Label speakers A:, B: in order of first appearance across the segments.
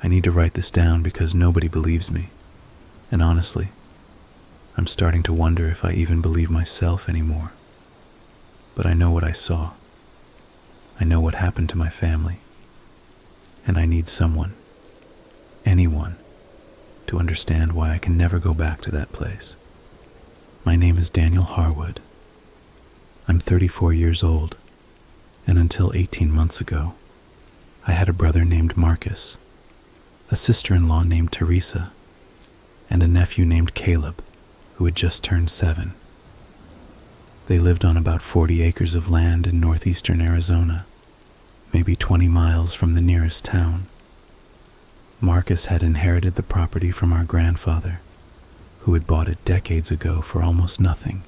A: I need to write this down because nobody believes me. And honestly, I'm starting to wonder if I even believe myself anymore. But I know what I saw. I know what happened to my family. And I need someone, anyone, to understand why I can never go back to that place. My name is Daniel Harwood. I'm 34 years old, and until 18 months ago, I had a brother named Marcus, a sister-in-law named Teresa, and a nephew named Caleb, who had just turned 7. They lived on about 40 acres of land in northeastern Arizona, maybe 20 miles from the nearest town. Marcus had inherited the property from our grandfather, who had bought it decades ago for almost nothing.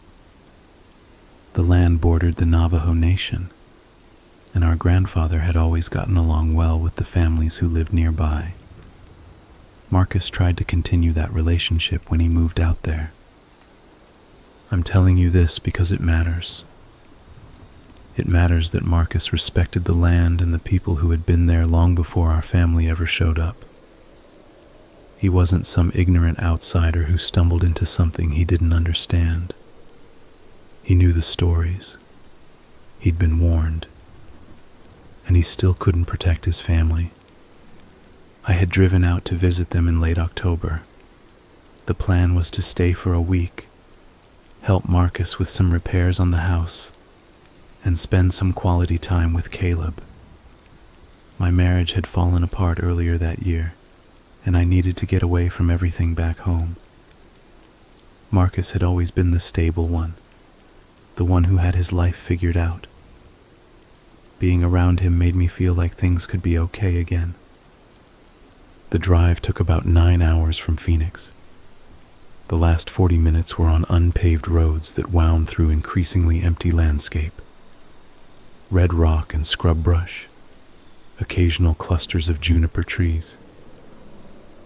A: The land bordered the Navajo Nation, and our grandfather had always gotten along well with the families who lived nearby. Marcus tried to continue that relationship when he moved out there. I'm telling you this because it matters. It matters that Marcus respected the land and the people who had been there long before our family ever showed up. He wasn't some ignorant outsider who stumbled into something he didn't understand. He knew the stories. He'd been warned. And he still couldn't protect his family. I had driven out to visit them in late October. The plan was to stay for a week, help Marcus with some repairs on the house, and spend some quality time with Caleb. My marriage had fallen apart earlier that year, and I needed to get away from everything back home. Marcus had always been the stable one, the one who had his life figured out. Being around him made me feel like things could be okay again. The drive took about 9 hours from Phoenix. The last 40 minutes were on unpaved roads that wound through increasingly empty landscape. Red rock and scrub brush, occasional clusters of juniper trees.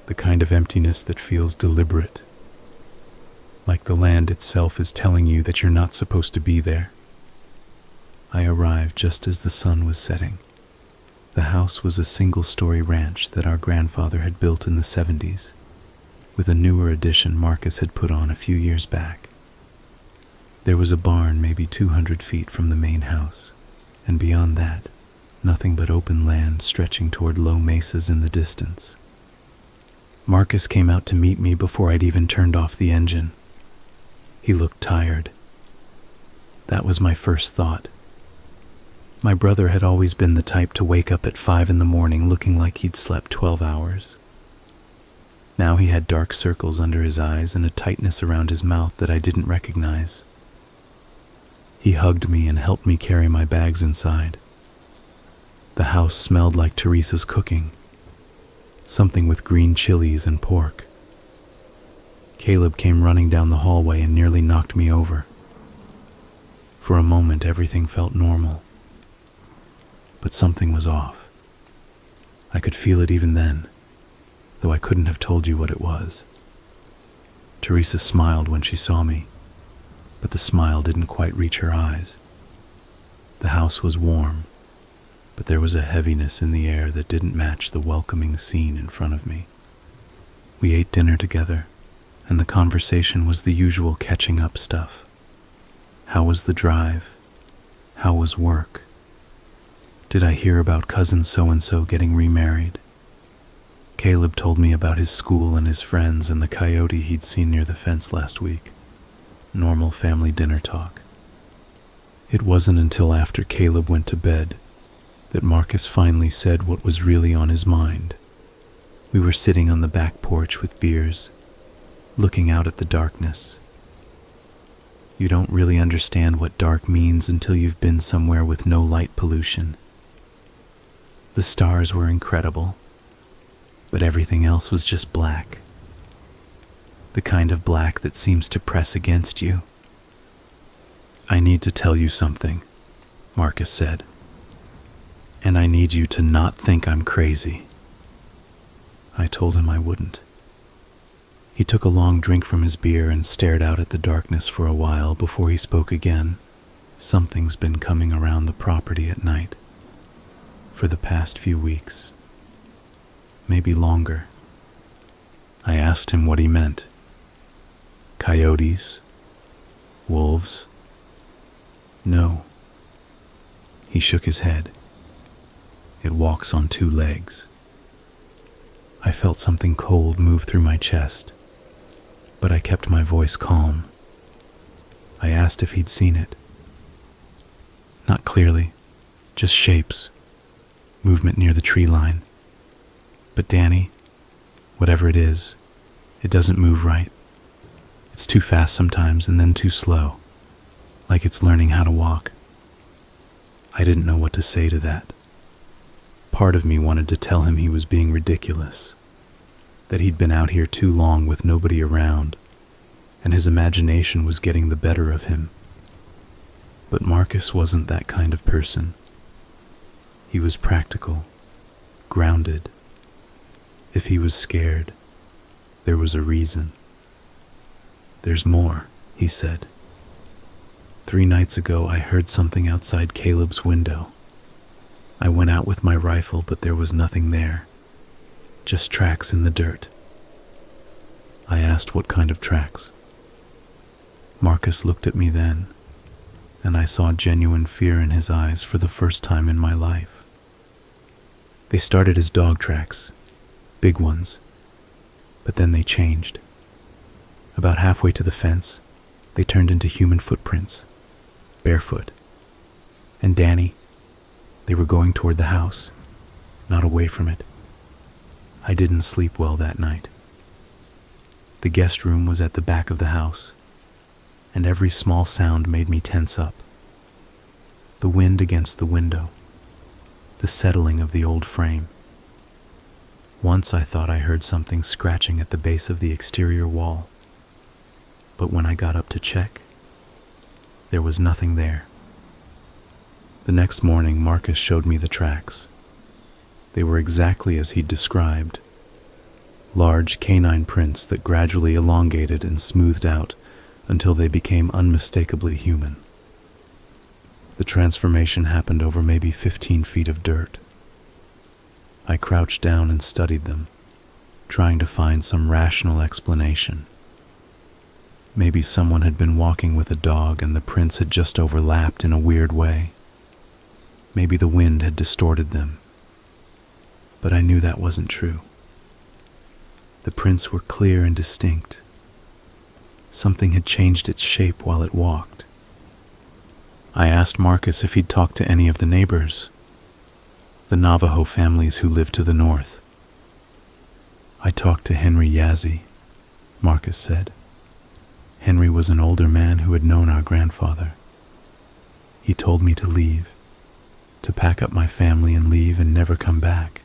A: The kind of emptiness that feels deliberate, like the land itself is telling you that you're not supposed to be there. I arrived just as the sun was setting. The house was a single-story ranch that our grandfather had built in the 70s, with a newer addition Marcus had put on a few years back. There was a barn maybe 200 feet from the main house, and beyond that, nothing but open land stretching toward low mesas in the distance. Marcus came out to meet me before I'd even turned off the engine. He looked tired. That was my first thought. My brother had always been the type to wake up at 5 in the morning looking like he'd slept 12 hours. Now he had dark circles under his eyes and a tightness around his mouth that I didn't recognize. He hugged me and helped me carry my bags inside. The house smelled like Teresa's cooking, something with green chilies and pork. Caleb came running down the hallway and nearly knocked me over. For a moment, everything felt normal. But something was off. I could feel it even then, though I couldn't have told you what it was. Teresa smiled when she saw me, but the smile didn't quite reach her eyes. The house was warm, but there was a heaviness in the air that didn't match the welcoming scene in front of me. We ate dinner together, and the conversation was the usual catching up stuff. How was the drive? How was work? Did I hear about cousin so-and-so getting remarried? Caleb told me about his school and his friends and the coyote he'd seen near the fence last week. Normal family dinner talk. It wasn't until after Caleb went to bed that Marcus finally said what was really on his mind. We were sitting on the back porch with beers, looking out at the darkness. You don't really understand what dark means until you've been somewhere with no light pollution. The stars were incredible, but everything else was just black. The kind of black that seems to press against you. I need to tell you something, Marcus said. And I need you to not think I'm crazy. I told him I wouldn't. He took a long drink from his beer and stared out at the darkness for a while before he spoke again. Something's been coming around the property at night for the past few weeks. maybe longer. I asked him what he meant. Coyotes? Wolves? No. He shook his head. It walks on 2 legs. I felt something cold move through my chest, but I kept my voice calm. I asked if he'd seen it. Not clearly, just shapes, movement near the tree line. But Danny, whatever it is, it doesn't move right. It's too fast sometimes and then too slow, like it's learning how to walk. I didn't know what to say to that. Part of me wanted to tell him he was being ridiculous, that he'd been out here too long with nobody around, and his imagination was getting the better of him. But Marcus wasn't that kind of person. He was practical, grounded. If he was scared, there was a reason. "There's more," he said. "3 nights ago, I heard something outside Caleb's window. I went out with my rifle, but there was nothing there, just tracks in the dirt." I asked what kind of tracks. Marcus looked at me then, and I saw genuine fear in his eyes for the first time in my life. They started as dog tracks, big ones, but then they changed. About halfway to the fence, they turned into human footprints, barefoot. And Danny, they were going toward the house, not away from it. I didn't sleep well that night. The guest room was at the back of the house, and every small sound made me tense up. The wind against the window, the settling of the old frame. Once I thought I heard something scratching at the base of the exterior wall, but when I got up to check, there was nothing there. The next morning, Marcus showed me the tracks. They were exactly as he'd described. Large canine prints that gradually elongated and smoothed out until they became unmistakably human. The transformation happened over maybe 15 feet of dirt. I crouched down and studied them, trying to find some rational explanation. Maybe someone had been walking with a dog and the prints had just overlapped in a weird way. Maybe the wind had distorted them. But I knew that wasn't true. The prints were clear and distinct. Something had changed its shape while it walked. I asked Marcus if he'd talked to any of the neighbors, the Navajo families who lived to the north. "I talked to Henry Yazzie," Marcus said. "Henry was an older man who had known our grandfather. He told me to leave, to pack up my family and leave and never come back."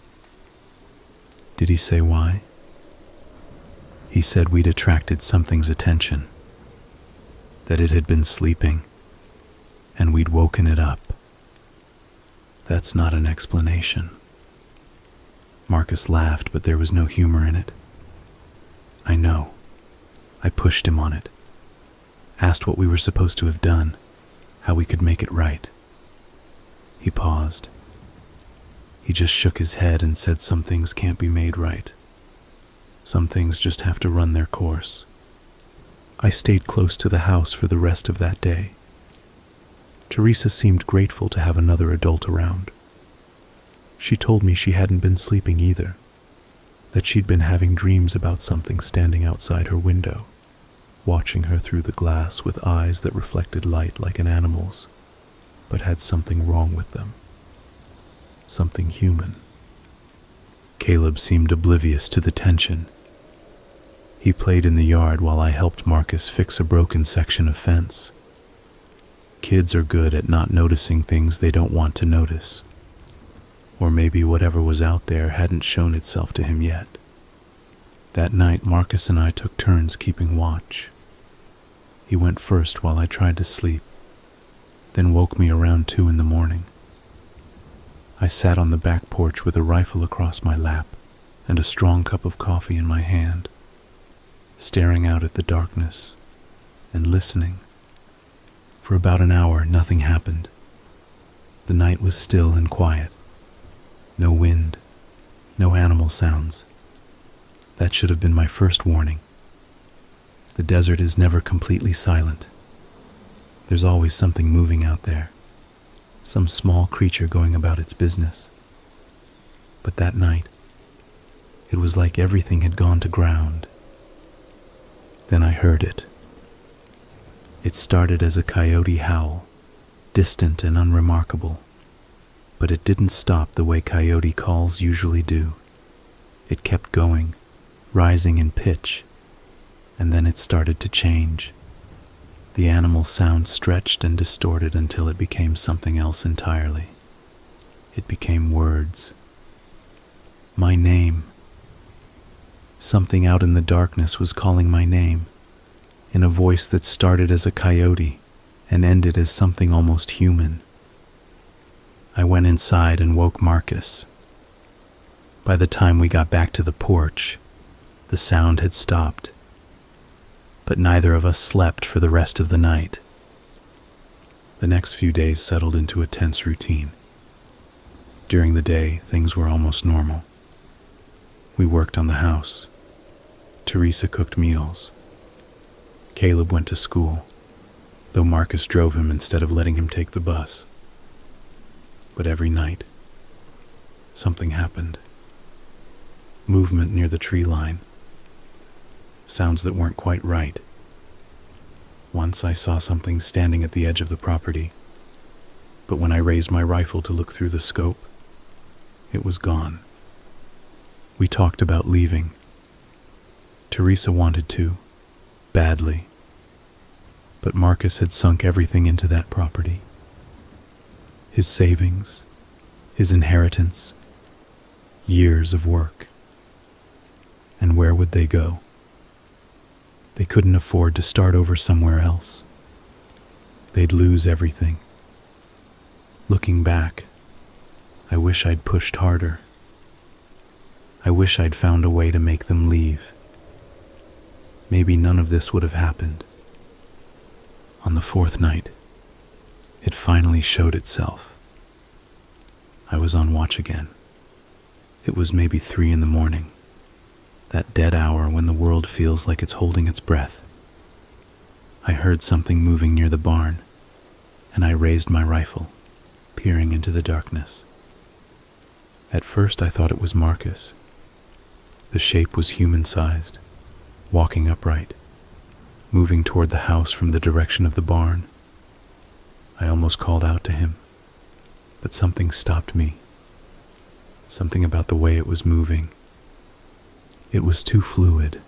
A: "Did he say why?" "He said we'd attracted something's attention, that it had been sleeping, and we'd woken it up." "That's not an explanation." Marcus laughed, but there was no humor in it. "I know. I pushed him on it. Asked what we were supposed to have done, how we could make it right." He paused. He just shook his head and said some things can't be made right. Some things just have to run their course. I stayed close to the house for the rest of that day. Teresa seemed grateful to have another adult around. She told me she hadn't been sleeping either, that she'd been having dreams about something standing outside her window, watching her through the glass with eyes that reflected light like an animal's, but had something wrong with them. Something human. Caleb seemed oblivious to the tension. He played in the yard while I helped Marcus fix a broken section of fence. Kids are good at not noticing things they don't want to notice. Or maybe whatever was out there hadn't shown itself to him yet. That night, Marcus and I took turns keeping watch. He went first while I tried to sleep, then woke me around 2 in the morning. I sat on the back porch with a rifle across my lap and a strong cup of coffee in my hand, staring out at the darkness and listening. For about an hour, nothing happened. The night was still and quiet. No wind, No animal sounds. That should have been my first warning. The desert is never completely silent. There's always something moving out there, some small creature going about its business. But that night, it was like everything had gone to ground. Then I heard it. It started as a coyote howl, distant and unremarkable, but it didn't stop the way coyote calls usually do. It kept going, rising in pitch, and then it started to change. The animal sound stretched and distorted until it became something else entirely. It became words. My name. Something out in the darkness was calling my name, in a voice that started as a coyote and ended as something almost human. I went inside and woke Marcus. By the time we got back to the porch, the sound had stopped, but neither of us slept for the rest of the night. The next few days settled into a tense routine. During the day, things were almost normal. We worked on the house. Teresa cooked meals. Caleb went to school, though Marcus drove him instead of letting him take the bus. But every night, something happened. Movement near the tree line. Sounds that weren't quite right. Once I saw something standing at the edge of the property, but when I raised my rifle to look through the scope, it was gone. We talked about leaving. Teresa wanted to, badly. But Marcus had sunk everything into that property. His savings, his inheritance, years of work. And where would they go? They couldn't afford to start over somewhere else. They'd lose everything. Looking back, I wish I'd pushed harder. I wish I'd found a way to make them leave. Maybe none of this would have happened. On the fourth night, it finally showed itself. I was on watch again. It was maybe 3 a.m, that dead hour when the world feels like it's holding its breath. I heard something moving near the barn, and I raised my rifle, peering into the darkness. At first I thought it was Marcus. The shape was human-sized, walking upright, moving toward the house from the direction of the barn. I almost called out to him, but something stopped me. Something about the way it was moving. It was too fluid.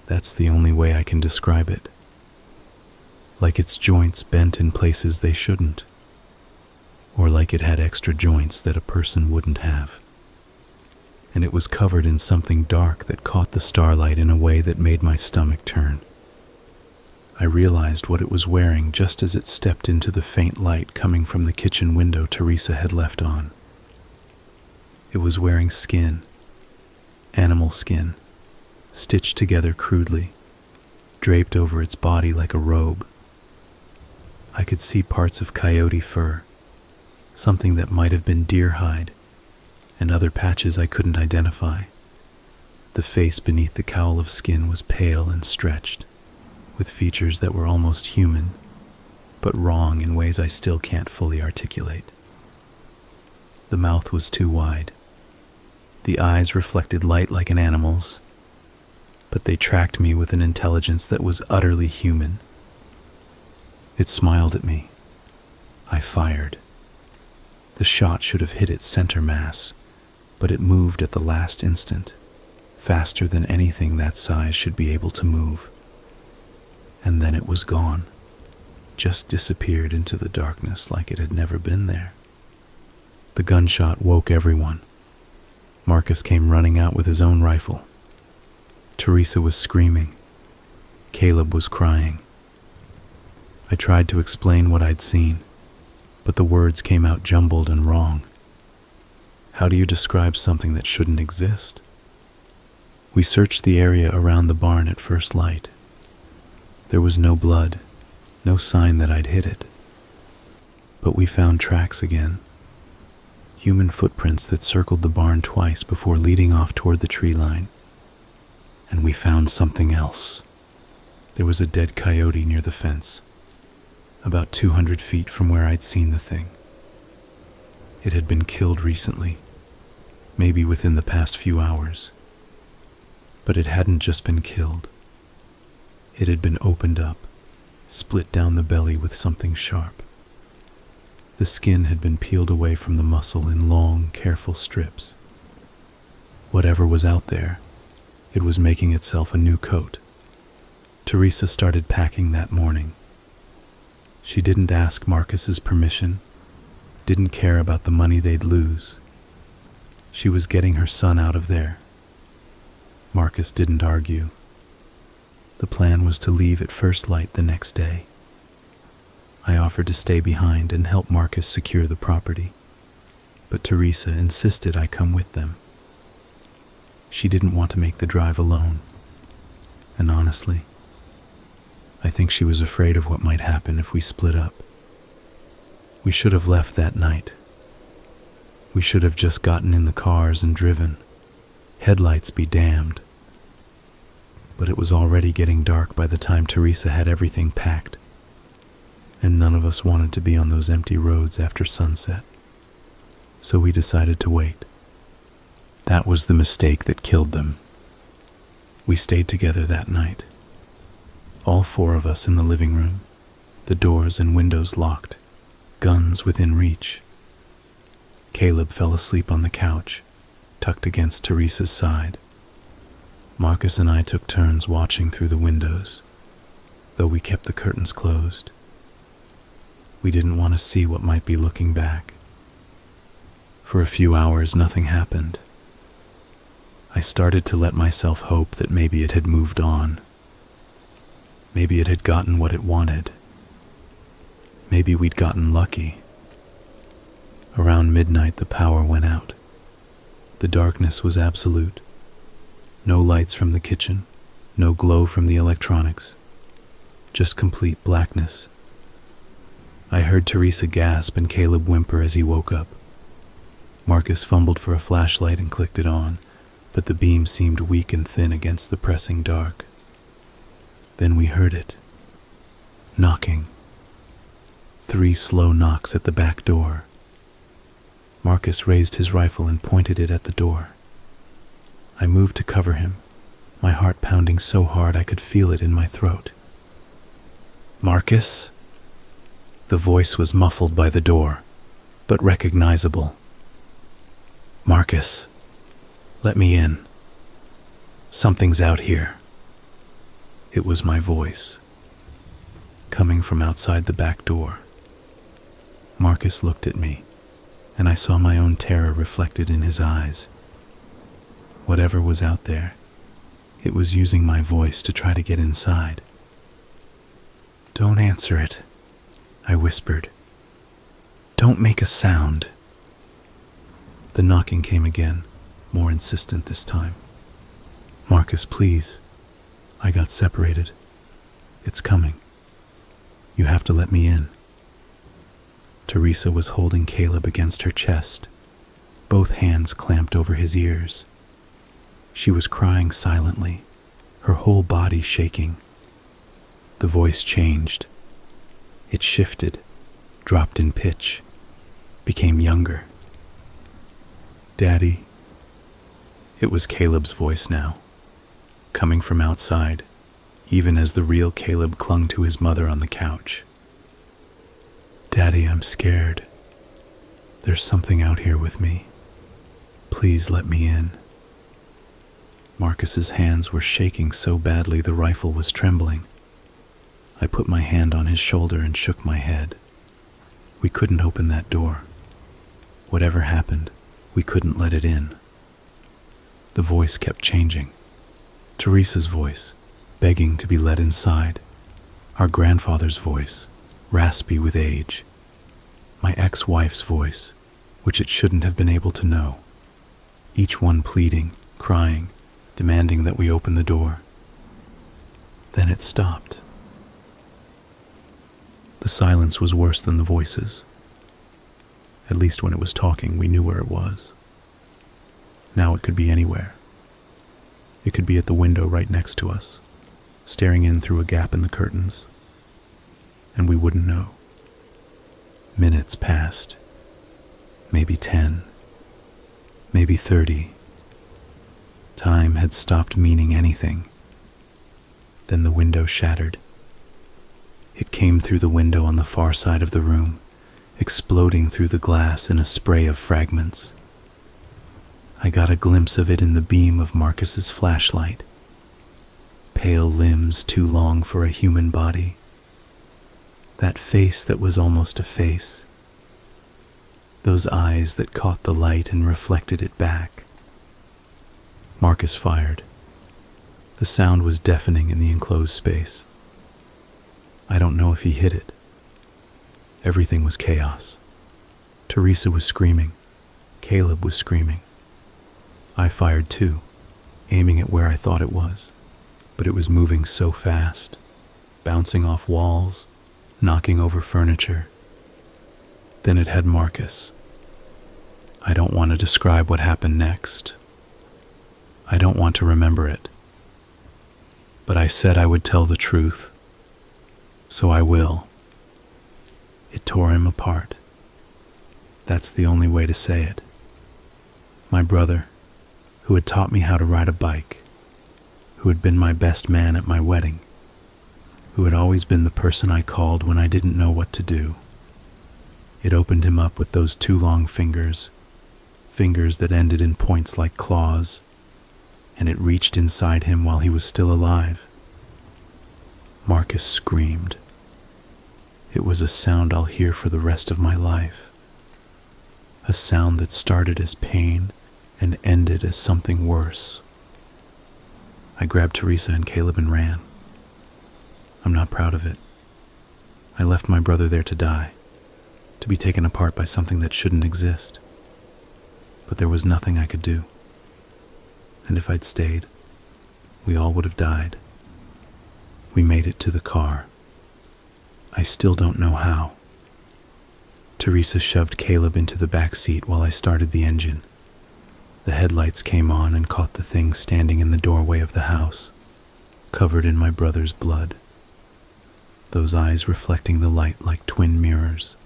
A: That's the only way I can describe it. Like its joints bent in places they shouldn't, or like it had extra joints that a person wouldn't have. And it was covered in something dark that caught the starlight in a way that made my stomach turn. I realized what it was wearing just as it stepped into the faint light coming from the kitchen window Teresa had left on. It was wearing skin, animal skin, stitched together crudely, draped over its body like a robe. I could see parts of coyote fur, something that might have been deer hide, and other patches I couldn't identify. The face beneath the cowl of skin was pale and stretched, with features that were almost human, but wrong in ways I still can't fully articulate. The mouth was too wide. The eyes reflected light like an animal's, but they tracked me with an intelligence that was utterly human. It smiled at me. I fired. The shot should have hit its center mass, but it moved at the last instant, faster than anything that size should be able to move. And then it was gone, just disappeared into the darkness like it had never been there. The gunshot woke everyone. Marcus came running out with his own rifle. Teresa was screaming. Caleb was crying. I tried to explain what I'd seen, but the words came out jumbled and wrong. How do you describe something that shouldn't exist? We searched the area around the barn at first light. There was no blood, no sign that I'd hit it. But we found tracks again. human footprints that circled the barn twice before leading off toward the tree line. And we found something else. There was a dead coyote near the fence, about 200 feet from where I'd seen the thing. It had been killed recently, maybe within the past few hours. But it hadn't just been killed. It had been opened up, split down the belly with something sharp. The skin had been peeled away from the muscle in long, careful strips. Whatever was out there, it was making itself a new coat. Teresa started packing that morning. She didn't ask Marcus's permission, didn't care about the money they'd lose. She was getting her son out of there. Marcus didn't argue. The plan was to leave at first light the next day. I offered to stay behind and help Marcus secure the property, but Teresa insisted I come with them. She didn't want to make the drive alone, and honestly, I think she was afraid of what might happen if we split up. We should have left that night. We should have just gotten in the cars and driven, headlights be damned. But it was already getting dark by the time Teresa had everything packed, and none of us wanted to be on those empty roads after sunset. So we decided to wait. That was the mistake that killed them. We stayed together that night. All four of us in the living room, the doors and windows locked, guns within reach. Caleb fell asleep on the couch, tucked against Teresa's side. Marcus and I took turns watching through the windows, though we kept the curtains closed. We didn't want to see what might be looking back. For a few hours, nothing happened. I started to let myself hope that maybe it had moved on. Maybe it had gotten what it wanted. Maybe we'd gotten lucky. Around midnight, the power went out. The darkness was absolute. No lights from the kitchen, no glow from the electronics, just complete blackness. I heard Teresa gasp and Caleb whimper as he woke up. Marcus fumbled for a flashlight and clicked it on, but the beam seemed weak and thin against the pressing dark. Then we heard it. Knocking. 3 slow knocks at the back door. Marcus raised his rifle and pointed it at the door. I moved to cover him, my heart pounding so hard I could feel it in my throat. "Marcus?" The voice was muffled by the door, but recognizable. "Marcus, let me in. Something's out here." It was my voice, coming from outside the back door. Marcus looked at me, and I saw my own terror reflected in his eyes. Whatever was out there, it was using my voice to try to get inside. "Don't answer it," I whispered. "Don't make a sound." The knocking came again, more insistent this time. "Marcus, please." I got separated. "It's coming. You have to let me in." Teresa was holding Caleb against her chest, both hands clamped over his ears. She was crying silently, her whole body shaking. The voice changed. It shifted, dropped in pitch, became younger. "Daddy." It was Caleb's voice now, coming from outside, even as the real Caleb clung to his mother on the couch. "Daddy, I'm scared. There's something out here with me. Please let me in." Marcus's hands were shaking so badly the rifle was trembling. I put my hand on his shoulder and shook my head. We couldn't open that door. Whatever happened, we couldn't let it in. The voice kept changing. Teresa's voice, begging to be let inside. Our grandfather's voice, raspy with age. My ex-wife's voice, which it shouldn't have been able to know. Each one pleading, crying, demanding that we open the door. Then it stopped. The silence was worse than the voices. At least when it was talking, we knew where it was. Now it could be anywhere. It could be at the window right next to us, staring in through a gap in the curtains. And we wouldn't know. Minutes passed. Maybe 10. Maybe 30. Time had stopped meaning anything. Then the window shattered. It came through the window on the far side of the room, exploding through the glass in a spray of fragments. I got a glimpse of it in the beam of Marcus's flashlight. Pale limbs too long for a human body. That face that was almost a face. Those eyes that caught the light and reflected it back. Marcus fired. The sound was deafening in the enclosed space. I don't know if he hit it. Everything was chaos. Teresa was screaming. Caleb was screaming. I fired too, aiming at where I thought it was, but it was moving so fast, bouncing off walls, knocking over furniture. Then it had Marcus. I don't want to describe what happened next. I don't want to remember it. But I said I would tell the truth. So I will. It tore him apart. That's the only way to say it. My brother, who had taught me how to ride a bike, who had been my best man at my wedding, who had always been the person I called when I didn't know what to do. It opened him up with those two long fingers that ended in points like claws, and it reached inside him while he was still alive. Marcus screamed. It was a sound I'll hear for the rest of my life. A sound that started as pain and ended as something worse. I grabbed Teresa and Caleb and ran. I'm not proud of it. I left my brother there to die, to be taken apart by something that shouldn't exist. But there was nothing I could do. And if I'd stayed, we all would have died. We made it to the car. I still don't know how. Teresa shoved Caleb into the back seat while I started the engine. The headlights came on and caught the thing standing in the doorway of the house, covered in my brother's blood. Those eyes reflecting the light like twin mirrors.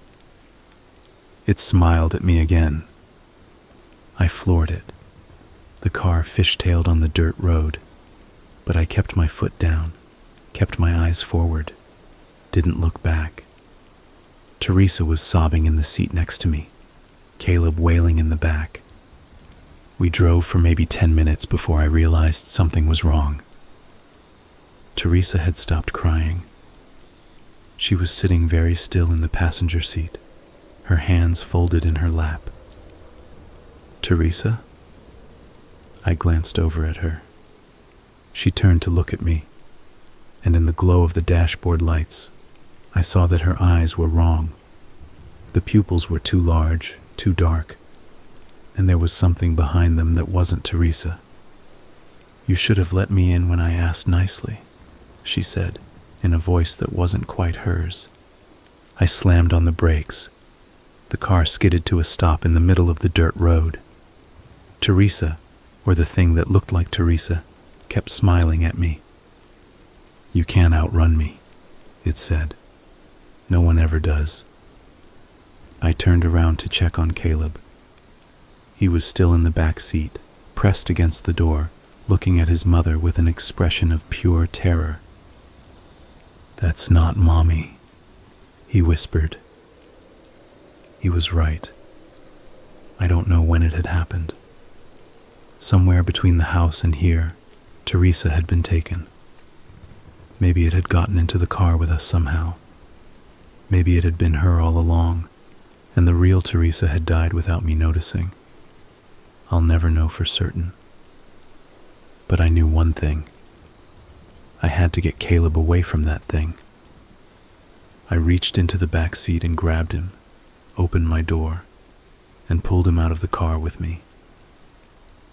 A: It smiled at me again. I floored it. The car fishtailed on the dirt road, but I kept my foot down, kept my eyes forward, didn't look back. Teresa was sobbing in the seat next to me, Caleb wailing in the back. We drove for maybe 10 minutes before I realized something was wrong. Teresa had stopped crying. She was sitting very still in the passenger seat, her hands folded in her lap. Teresa? I glanced over at her. She turned to look at me, and in the glow of the dashboard lights, I saw that her eyes were wrong. The pupils were too large, too dark, and there was something behind them that wasn't Teresa. You should have let me in when I asked nicely, she said, in a voice that wasn't quite hers. I slammed on the brakes. The car skidded to a stop in the middle of the dirt road. Teresa, or the thing that looked like Teresa, kept smiling at me. You can't outrun me, it said. No one ever does. I turned around to check on Caleb. He was still in the back seat, pressed against the door, looking at his mother with an expression of pure terror. That's not Mommy, he whispered. He was right. I don't know when it had happened. Somewhere between the house and here, Teresa had been taken. Maybe it had gotten into the car with us somehow. Maybe it had been her all along, and the real Teresa had died without me noticing. I'll never know for certain. But I knew one thing. I had to get Caleb away from that thing. I reached into the back seat and grabbed him, opened my door, and pulled him out of the car with me.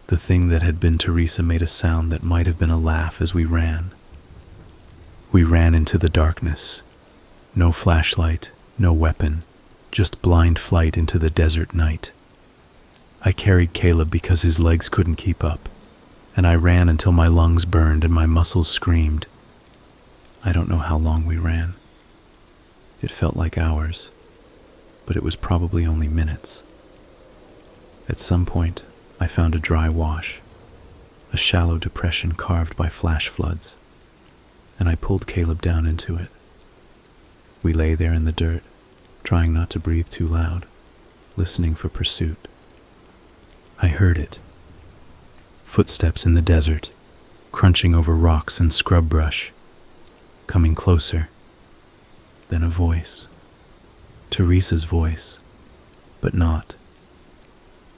A: The thing that had been Teresa made a sound that might have been a laugh as we ran. We ran into the darkness. No flashlight, no weapon, just blind flight into the desert night. I carried Caleb because his legs couldn't keep up, and I ran until my lungs burned and my muscles screamed. I don't know how long we ran. It felt like hours, but it was probably only minutes. At some point, I found a dry wash, a shallow depression carved by flash floods, and I pulled Caleb down into it. We lay there in the dirt, trying not to breathe too loud, listening for pursuit. I heard it. Footsteps in the desert, crunching over rocks and scrub brush, coming closer. Then a voice. Teresa's voice, but not.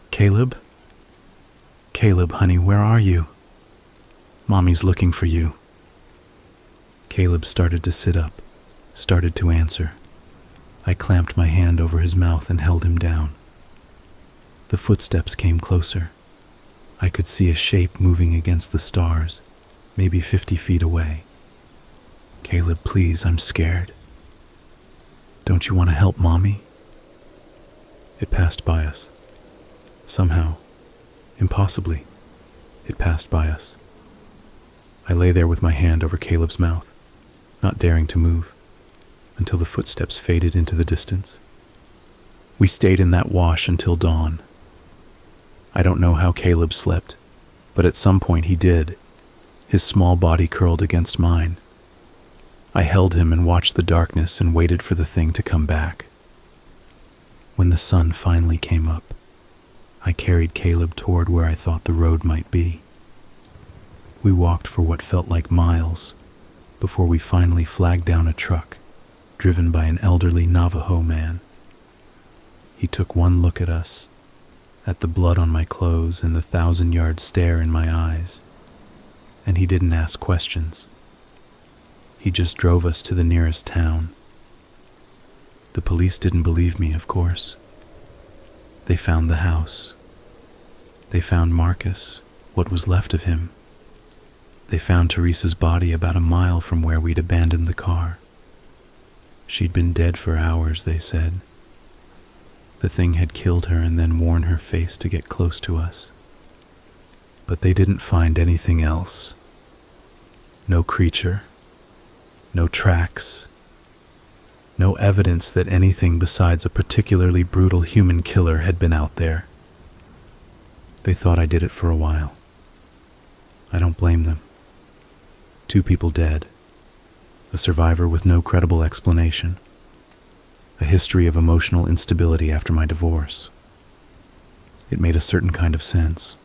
A: Caleb? Caleb, honey, where are you? Mommy's looking for you. Caleb started to sit up, started to answer. I clamped my hand over his mouth and held him down. The footsteps came closer. I could see a shape moving against the stars, maybe 50 feet away. Caleb, please, I'm scared. Don't you want to help Mommy? It passed by us. Somehow, impossibly, it passed by us. I lay there with my hand over Caleb's mouth, not daring to move, until the footsteps faded into the distance. We stayed in that wash until dawn. I don't know how Caleb slept, but at some point he did. His small body curled against mine. I held him and watched the darkness and waited for the thing to come back. When the sun finally came up, I carried Caleb toward where I thought the road might be. We walked for what felt like miles before we finally flagged down a truck driven by an elderly Navajo man. He took one look at us, at the blood on my clothes and the 1,000-yard stare in my eyes, and he didn't ask questions. He just drove us to the nearest town. The police didn't believe me, of course. They found the house. They found Marcus, what was left of him. They found Teresa's body about a mile from where we'd abandoned the car. She'd been dead for hours, they said. The thing had killed her and then worn her face to get close to us. But they didn't find anything else. No creature. No tracks. No evidence that anything besides a particularly brutal human killer had been out there. They thought I did it for a while. I don't blame them. 2 people dead. A survivor with no credible explanation. A history of emotional instability after my divorce. It made a certain kind of sense,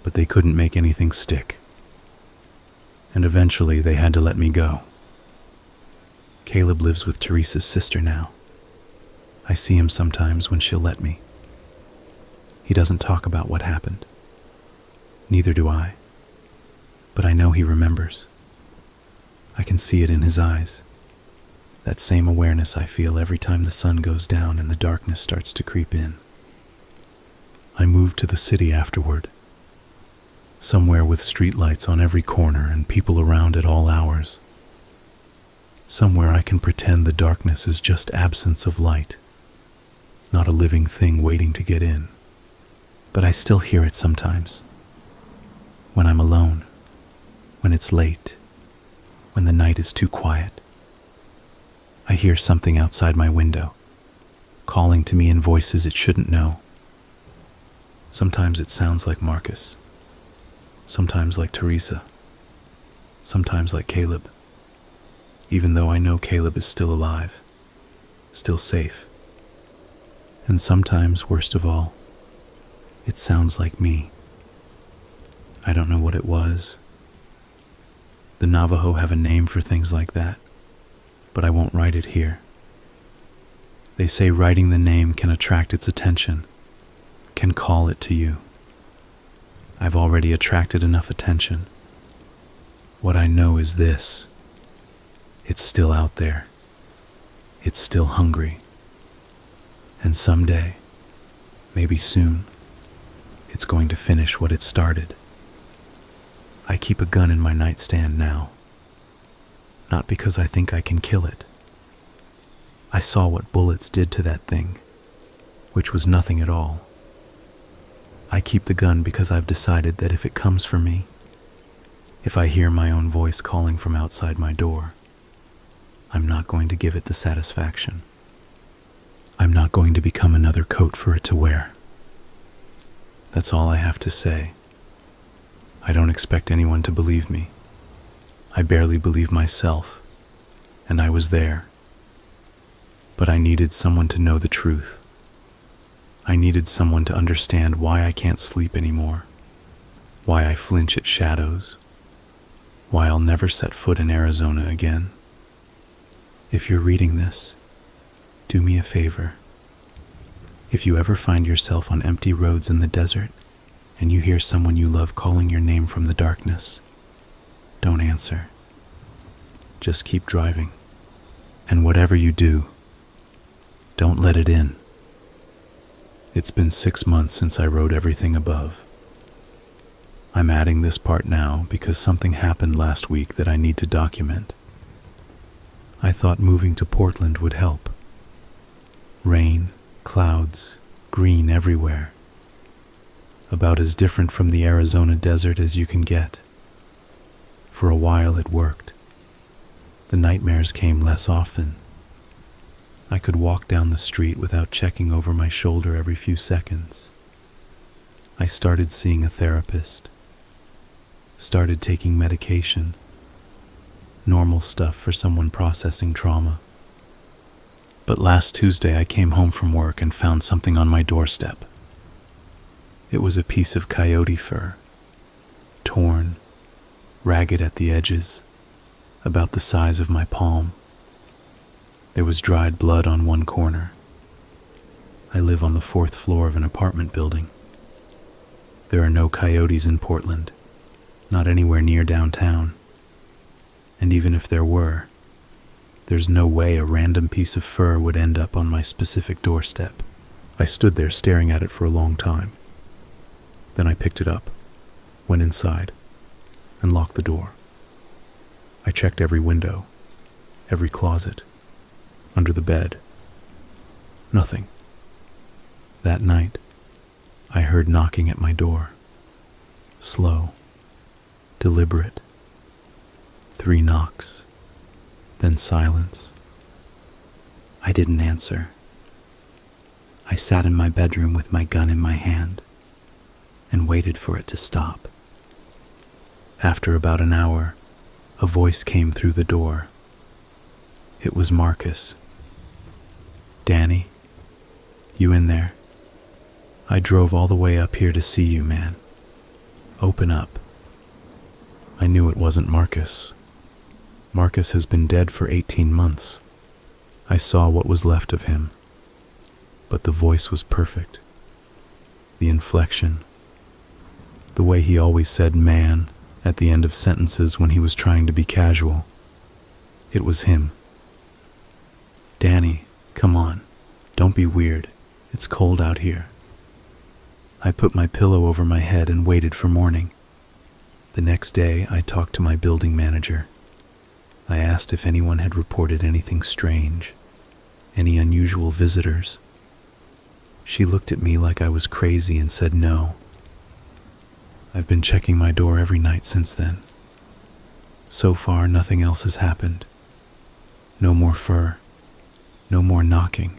A: but they couldn't make anything stick. And eventually they had to let me go. Caleb lives with Teresa's sister now. I see him sometimes when she'll let me. He doesn't talk about what happened. Neither do I. But I know he remembers. I can see it in his eyes. That same awareness I feel every time the sun goes down and the darkness starts to creep in. I moved to the city afterward. Somewhere with streetlights on every corner and people around at all hours. Somewhere I can pretend the darkness is just absence of light, not a living thing waiting to get in. But I still hear it sometimes. When I'm alone, when it's late, when the night is too quiet. I hear something outside my window, calling to me in voices it shouldn't know. Sometimes it sounds like Marcus, sometimes like Teresa, sometimes like Caleb, even though I know Caleb is still alive, still safe. And sometimes, worst of all, it sounds like me. I don't know what it was. The Navajo have a name for things like that, but I won't write it here. They say writing the name can attract its attention, can call it to you. I've already attracted enough attention. What I know is this. It's still out there. It's still hungry. And someday, maybe soon, it's going to finish what it started. I keep a gun in my nightstand now. Not because I think I can kill it. I saw what bullets did to that thing, which was nothing at all. I keep the gun because I've decided that if it comes for me, if I hear my own voice calling from outside my door, I'm not going to give it the satisfaction. I'm not going to become another coat for it to wear. That's all I have to say. I don't expect anyone to believe me. I barely believe myself, and I was there. But I needed someone to know the truth. I needed someone to understand why I can't sleep anymore, why I flinch at shadows, why I'll never set foot in Arizona again. If you're reading this, do me a favor. If you ever find yourself on empty roads in the desert and you hear someone you love calling your name from the darkness, don't answer. Just keep driving. And whatever you do, don't let it in. It's been 6 months since I wrote everything above. I'm adding this part now because something happened last week that I need to document. I thought moving to Portland would help. Rain, clouds, green everywhere. About as different from the Arizona desert as you can get. For a while it worked. The nightmares came less often. I could walk down the street without checking over my shoulder every few seconds. I started seeing a therapist. Started taking medication. Normal stuff for someone processing trauma. But last Tuesday I came home from work and found something on my doorstep. It was a piece of coyote fur, torn, ragged at the edges, about the size of my palm. There was dried blood on one corner. I live on the 4th floor of an apartment building. There are no coyotes in Portland, not anywhere near downtown. And even if there were, there's no way a random piece of fur would end up on my specific doorstep. I stood there staring at it for a long time. Then I picked it up, went inside, and locked the door. I checked every window, every closet, under the bed. Nothing. That night, I heard knocking at my door. Slow, deliberate. 3 knocks, then silence. I didn't answer. I sat in my bedroom with my gun in my hand and waited for it to stop. After about an hour, a voice came through the door. It was Marcus. "Danny, you in there? I drove all the way up here to see you, man. Open up." I knew it wasn't Marcus. Marcus has been dead for 18 months. I saw what was left of him. But the voice was perfect. The inflection. The way he always said "man" at the end of sentences when he was trying to be casual. It was him. "Danny, come on. Don't be weird. It's cold out here." I put my pillow over my head and waited for morning. The next day, I talked to my building manager. I asked if anyone had reported anything strange, any unusual visitors. She looked at me like I was crazy and said no. I've been checking my door every night since then. So far, nothing else has happened. No more fur, no more knocking.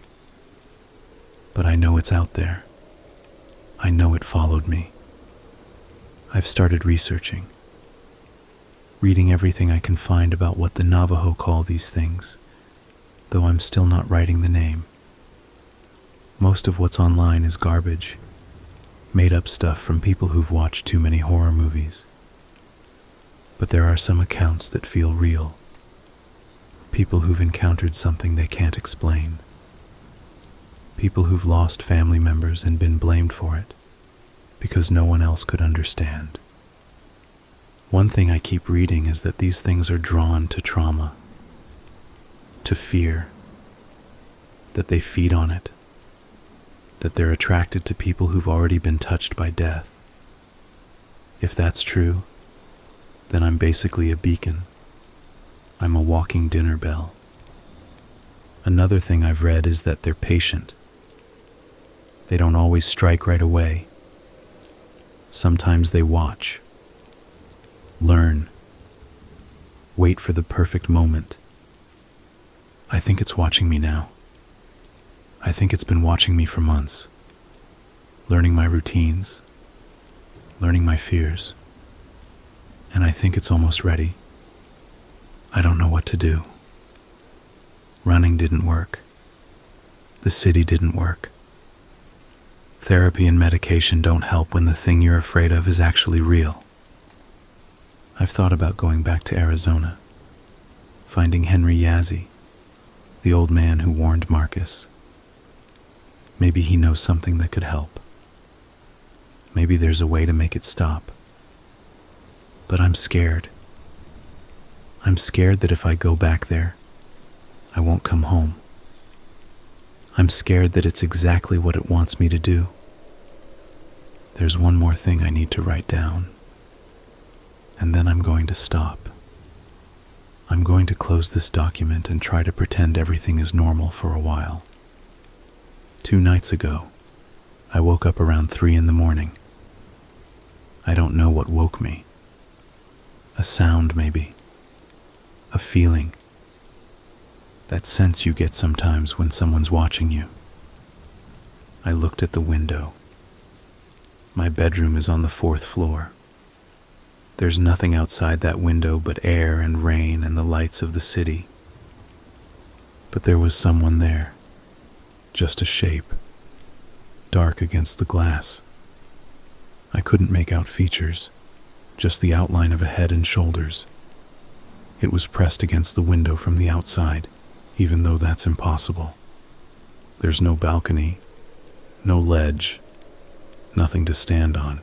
A: But I know it's out there. I know it followed me. I've started researching, reading everything I can find about what the Navajo call these things, though I'm still not writing the name. Most of what's online is garbage, made up stuff from people who've watched too many horror movies. But there are some accounts that feel real. People who've encountered something they can't explain. People who've lost family members and been blamed for it, because no one else could understand. One thing I keep reading is that these things are drawn to trauma, to fear, that they feed on it, that they're attracted to people who've already been touched by death. If that's true, then I'm basically a beacon. I'm a walking dinner bell. Another thing I've read is that they're patient. They don't always strike right away. Sometimes they watch, learn, wait for the perfect moment. I think it's watching me now. I think it's been watching me for months, learning my routines, learning my fears, and I think it's almost ready. I don't know what to do. Running didn't work. The city didn't work. Therapy and medication don't help when the thing you're afraid of is actually real. I've thought about going back to Arizona, finding Henry Yazzie, the old man who warned Marcus. Maybe he knows something that could help. Maybe there's a way to make it stop. But I'm scared. I'm scared that if I go back there, I won't come home. I'm scared that it's exactly what it wants me to do. There's one more thing I need to write down, and then I'm going to stop. I'm going to close this document and try to pretend everything is normal for a while. 2 nights ago, I woke up around 3 a.m. I don't know what woke me. A sound, maybe. A feeling. That sense you get sometimes when someone's watching you. I looked at the window. My bedroom is on the 4th floor. There's nothing outside that window but air and rain and the lights of the city. But there was someone there. Just a shape. Dark against the glass. I couldn't make out features, just the outline of a head and shoulders. It was pressed against the window from the outside, even though that's impossible. There's no balcony, no ledge, nothing to stand on.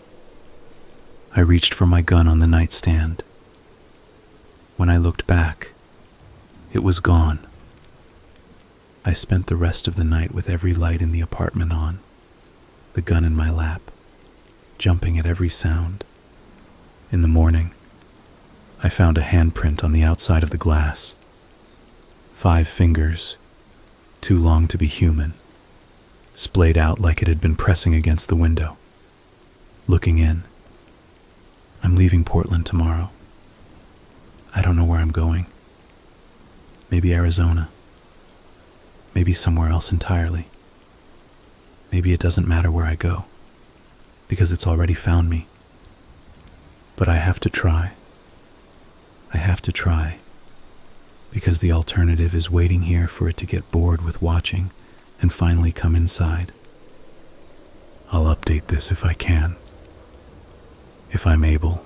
A: I reached for my gun on the nightstand. When I looked back, it was gone. I spent the rest of the night with every light in the apartment on, the gun in my lap, jumping at every sound. In the morning, I found a handprint on the outside of the glass. 5 fingers, too long to be human, splayed out like it had been pressing against the window. Looking in, I'm leaving Portland tomorrow. I don't know where I'm going. Maybe Arizona. Maybe somewhere else entirely. Maybe it doesn't matter where I go, because it's already found me. But I have to try. I have to try, because the alternative is waiting here for it to get bored with watching and finally come inside. I'll update this if I can. If I'm able.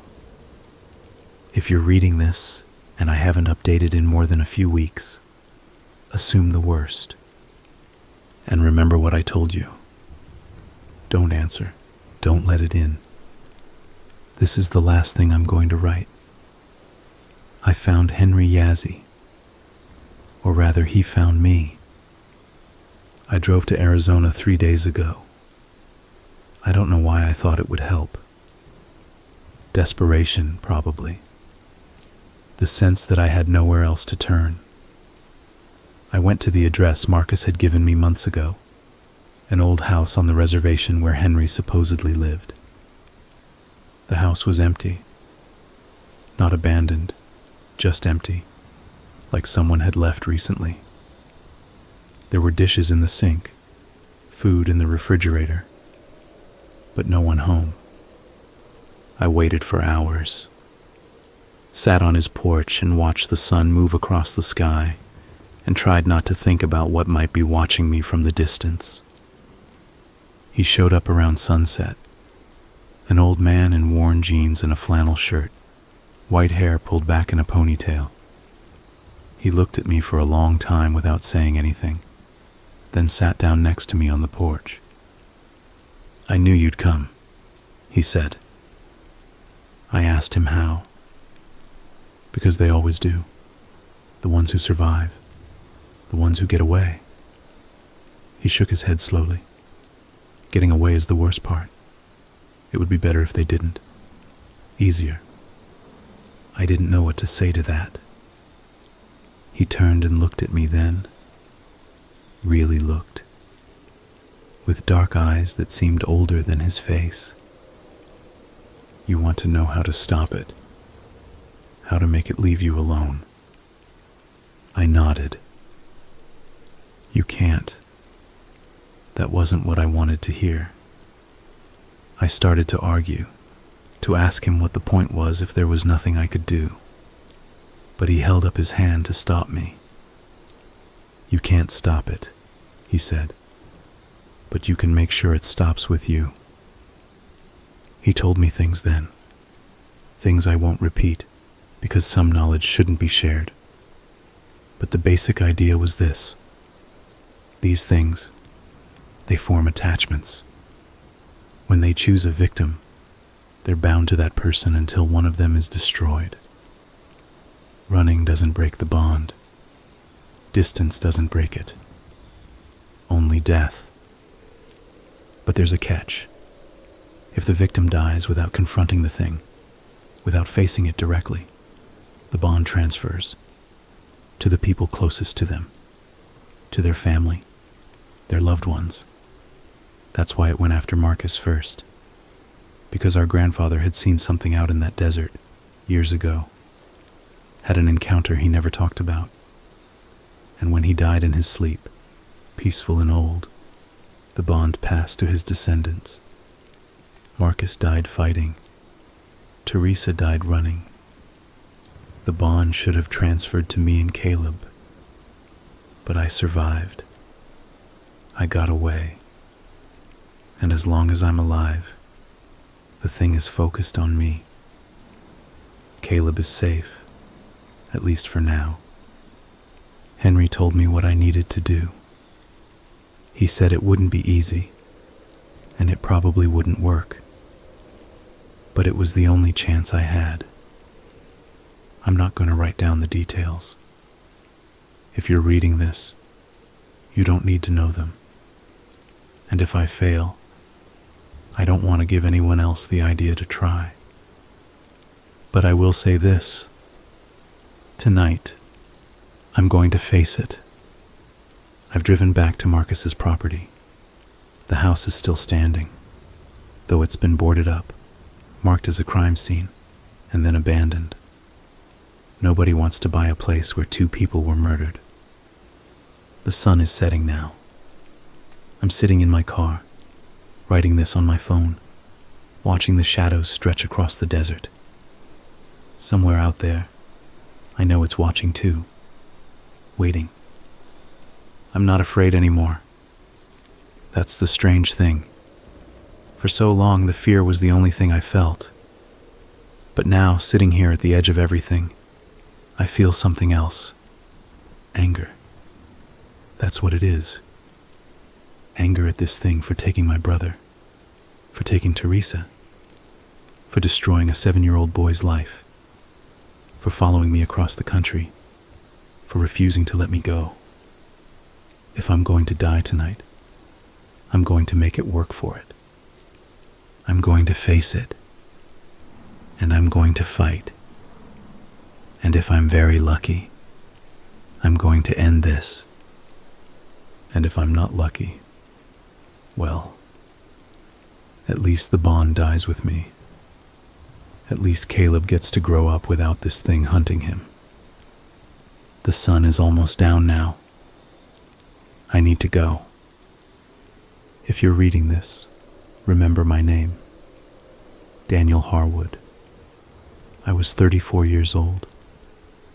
A: If you're reading this and I haven't updated in more than a few weeks, assume the worst. And remember what I told you. Don't answer. Don't let it in. This is the last thing I'm going to write. I found Henry Yazzie. Or rather, he found me. I drove to Arizona 3 days ago. I don't know why I thought it would help. Desperation, probably. The sense that I had nowhere else to turn. I went to the address Marcus had given me months ago, an old house on the reservation where Henry supposedly lived. The house was empty. Not abandoned, just empty, like someone had left recently. There were dishes in the sink, food in the refrigerator, but no one home. I waited for hours, sat on his porch and watched the sun move across the sky, and tried not to think about what might be watching me from the distance. He showed up around sunset, an old man in worn jeans and a flannel shirt, white hair pulled back in a ponytail. He looked at me for a long time without saying anything, then sat down next to me on the porch. "I knew you'd come," he said. I asked him how. Because they always do. The ones who survive. The ones who get away. He shook his head slowly. Getting away is the worst part. It would be better if they didn't. Easier. I didn't know what to say to that. He turned and looked at me then, really looked, with dark eyes that seemed older than his face. You want to know how to stop it, how to make it leave you alone. I nodded. You can't. That wasn't what I wanted to hear. I started to argue, to ask him what the point was if there was nothing I could do. But he held up his hand to stop me. You can't stop it, he said, but you can make sure it stops with you. He told me things then, things I won't repeat because some knowledge shouldn't be shared. But the basic idea was this. These things, they form attachments. When they choose a victim, they're bound to that person until one of them is destroyed. Running doesn't break the bond. Distance doesn't break it. Only death. But there's a catch. If the victim dies without confronting the thing, without facing it directly, the bond transfers to the people closest to them, to their family, their loved ones. That's why it went after Marcus first, because our grandfather had seen something out in that desert years ago, had an encounter he never talked about, and when he died in his sleep, peaceful and old, the bond passed to his descendants. Marcus died fighting. Teresa died running. The bond should have transferred to me and Caleb, but I survived. I got away. And as long as I'm alive, the thing is focused on me. Caleb is safe, at least for now. Henry told me what I needed to do. He said it wouldn't be easy, and it probably wouldn't work. But it was the only chance I had. I'm not going to write down the details. If you're reading this, you don't need to know them. And if I fail, I don't want to give anyone else the idea to try. But I will say this. Tonight, I'm going to face it. I've driven back to Marcus's property. The house is still standing, though it's been boarded up, marked as a crime scene, and then abandoned. Nobody wants to buy a place where 2 people were murdered. The sun is setting now. I'm sitting in my car, writing this on my phone, watching the shadows stretch across the desert. Somewhere out there, I know it's watching too, waiting. I'm not afraid anymore. That's the strange thing. For so long, the fear was the only thing I felt. But now, sitting here at the edge of everything, I feel something else. Anger. That's what it is. Anger at this thing for taking my brother, for taking Teresa, for destroying a 7-year-old boy's life, for following me across the country, for refusing to let me go. If I'm going to die tonight, I'm going to make it work for it. I'm going to face it, and I'm going to fight. And if I'm very lucky, I'm going to end this. And if I'm not lucky, well, at least the bond dies with me. At least Caleb gets to grow up without this thing hunting him. The sun is almost down now. I need to go. If you're reading this, remember my name. Daniel Harwood. I was 34 years old,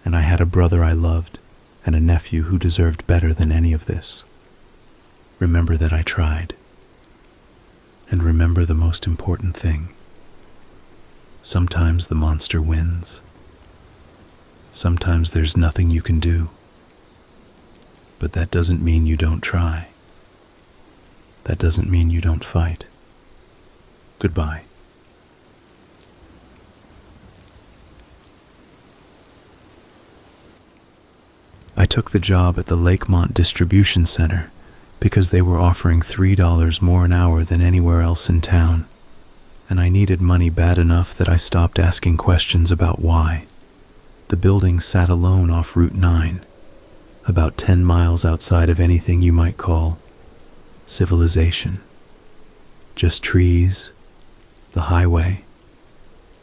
A: and I had a brother I loved and a nephew who deserved better than any of this. Remember that I tried. And remember the most important thing. Sometimes the monster wins. Sometimes there's nothing you can do. But that doesn't mean you don't try. That doesn't mean you don't fight. Goodbye. I took the job at the Lakemont Distribution Center because they were offering $3 more an hour than anywhere else in town, and I needed money bad enough that I stopped asking questions about why. The building sat alone off Route 9, about 10 miles outside of anything you might call civilization. Just trees, the highway,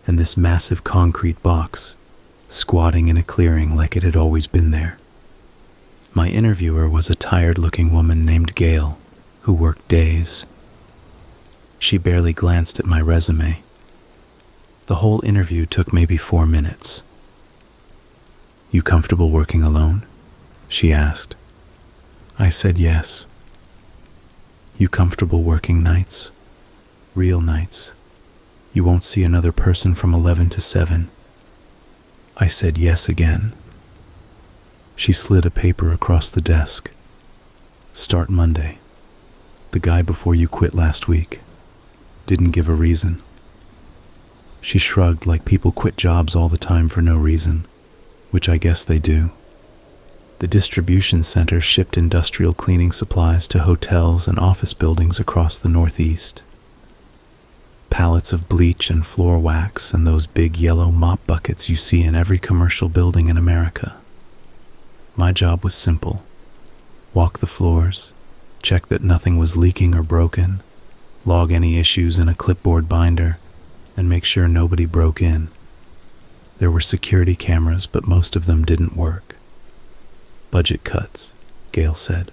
A: and this massive concrete box squatting in a clearing like it had always been there. My interviewer was a tired-looking woman named Gail, who worked days. She barely glanced at my resume. The whole interview took maybe 4 minutes. "You comfortable working alone?" she asked. I said yes. "You comfortable working nights? Real nights? You won't see another person from 11 to 7. I said yes again. She slid a paper across the desk. "Start Monday. The guy before you quit last week. Didn't give a reason." She shrugged like people quit jobs all the time for no reason, which I guess they do. The distribution center shipped industrial cleaning supplies to hotels and office buildings across the Northeast. Pallets of bleach and floor wax and those big yellow mop buckets you see in every commercial building in America. My job was simple. Walk the floors, check that nothing was leaking or broken, log any issues in a clipboard binder, and make sure nobody broke in. There were security cameras, but most of them didn't work. "Budget cuts," Gail said.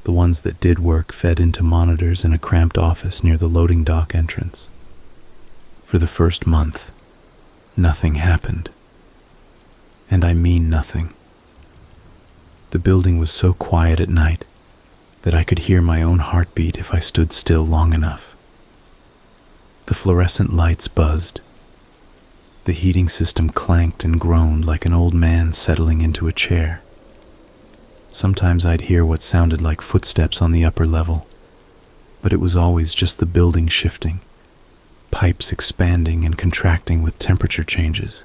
A: The ones that did work fed into monitors in a cramped office near the loading dock entrance. For the first month, nothing happened. And I mean nothing. The building was so quiet at night that I could hear my own heartbeat if I stood still long enough. The fluorescent lights buzzed. The heating system clanked and groaned like an old man settling into a chair. Sometimes I'd hear what sounded like footsteps on the upper level, but it was always just the building shifting, pipes expanding and contracting with temperature changes.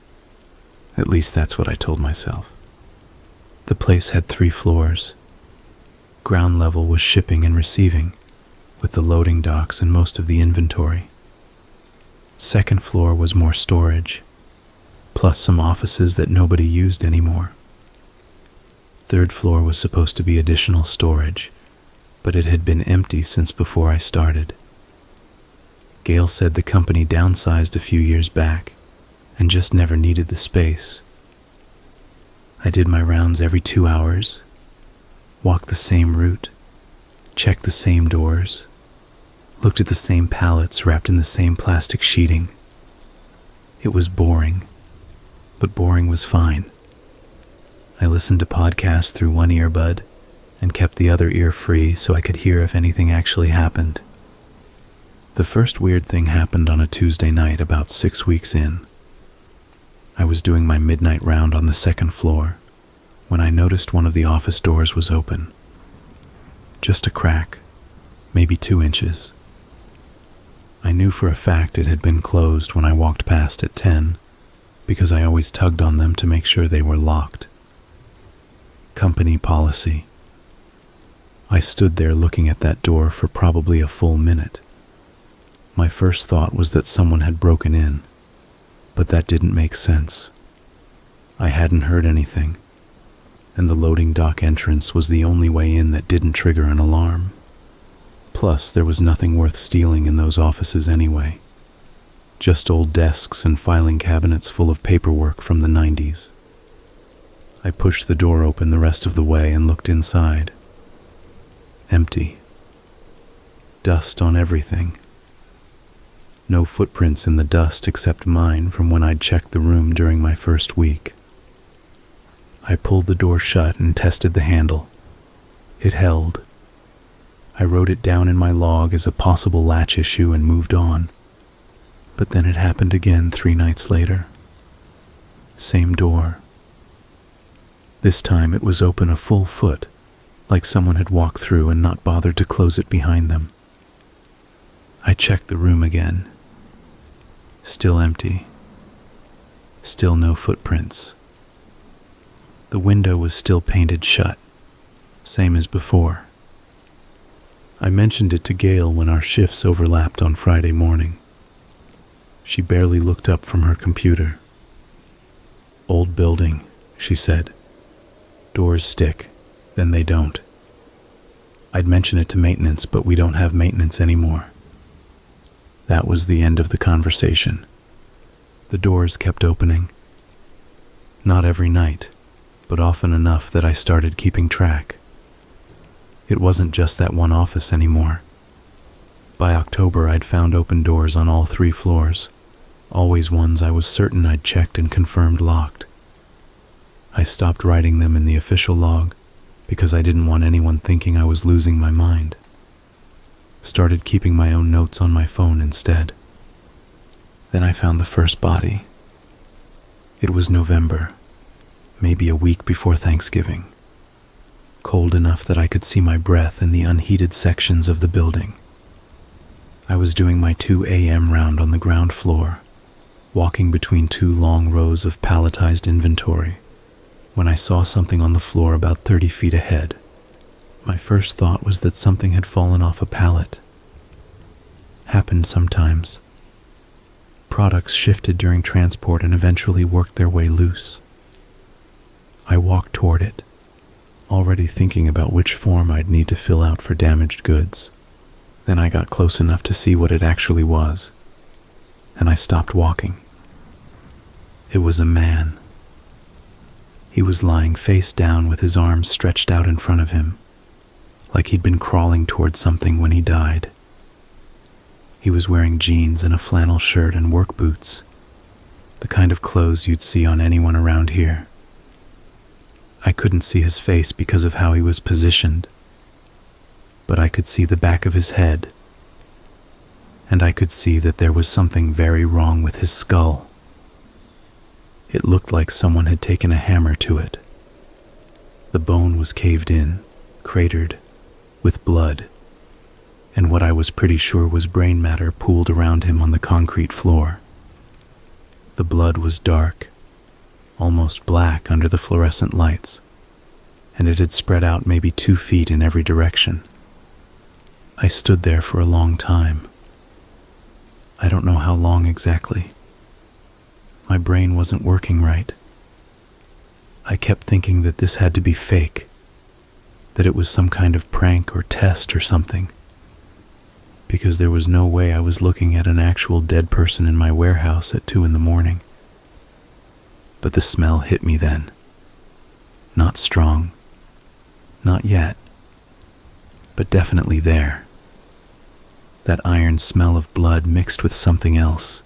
A: At least that's what I told myself. The place had 3 floors. Ground level was shipping and receiving, with the loading docks and most of the inventory. Second floor was more storage, plus some offices that nobody used anymore. Third floor was supposed to be additional storage, but it had been empty since before I started. Gail said the company downsized a few years back and just never needed the space. I did my rounds every 2 hours, walked the same route, checked the same doors, looked at the same pallets wrapped in the same plastic sheeting. It was boring, but boring was fine. I listened to podcasts through one earbud and kept the other ear free so I could hear if anything actually happened. The first weird thing happened on a Tuesday night about 6 weeks in. I was doing my midnight round on the second floor when I noticed one of the office doors was open. Just a crack, maybe 2 inches. I knew for a fact it had been closed when I walked past at 10 because I always tugged on them to make sure they were locked. Company policy. I stood there looking at that door for probably a full minute. My first thought was that someone had broken in, but that didn't make sense. I hadn't heard anything, and the loading dock entrance was the only way in that didn't trigger an alarm. Plus, there was nothing worth stealing in those offices anyway. Just old desks and filing cabinets full of paperwork from the 90s. I pushed the door open the rest of the way and looked inside. Empty. Dust on everything. No footprints in the dust except mine from when I'd checked the room during my first week. I pulled the door shut and tested the handle. It held. I wrote it down in my log as a possible latch issue and moved on. But then it happened again 3 nights later. Same door. This time it was open a full foot, like someone had walked through and not bothered to close it behind them. I checked the room again. Still empty. Still no footprints. The window was still painted shut, same as before. I mentioned it to Gail when our shifts overlapped on Friday morning. She barely looked up from her computer. "Old building," she said. Doors stick, then they don't. I'd mention it to maintenance, but we don't have maintenance anymore. That was the end of the conversation. The doors kept opening. Not every night, but often enough that I started keeping track. It wasn't just that one office anymore. By October, I'd found open doors on all 3 floors, always ones I was certain I'd checked and confirmed locked. I stopped writing them in the official log because I didn't want anyone thinking I was losing my mind. Started keeping my own notes on my phone instead. Then I found the first body. It was November, maybe a week before Thanksgiving. Cold enough that I could see my breath in the unheated sections of the building. I was doing my 2 a.m. round on the ground floor, walking between 2 long rows of palletized inventory, when I saw something on the floor about 30 feet ahead. My first thought was that something had fallen off a pallet. Happened sometimes. Products shifted during transport and eventually worked their way loose. I walked toward it, already thinking about which form I'd need to fill out for damaged goods. Then I got close enough to see what it actually was, and I stopped walking. It was a man. He was lying face down with his arms stretched out in front of him, like he'd been crawling towards something when he died. He was wearing jeans and a flannel shirt and work boots, the kind of clothes you'd see on anyone around here. I couldn't see his face because of how he was positioned, but I could see the back of his head, and I could see that there was something very wrong with his skull. It looked like someone had taken a hammer to it. The bone was caved in, cratered, with blood, and what I was pretty sure was brain matter pooled around him on the concrete floor. The blood was dark, almost black under the fluorescent lights, and it had spread out maybe 2 feet in every direction. I stood there for a long time. I don't know how long exactly. My brain wasn't working right. I kept thinking that this had to be fake, that it was some kind of prank or test or something, because there was no way I was looking at an actual dead person in my warehouse at 2 a.m. But the smell hit me then. Not strong. Not yet. But definitely there. That iron smell of blood mixed with something else.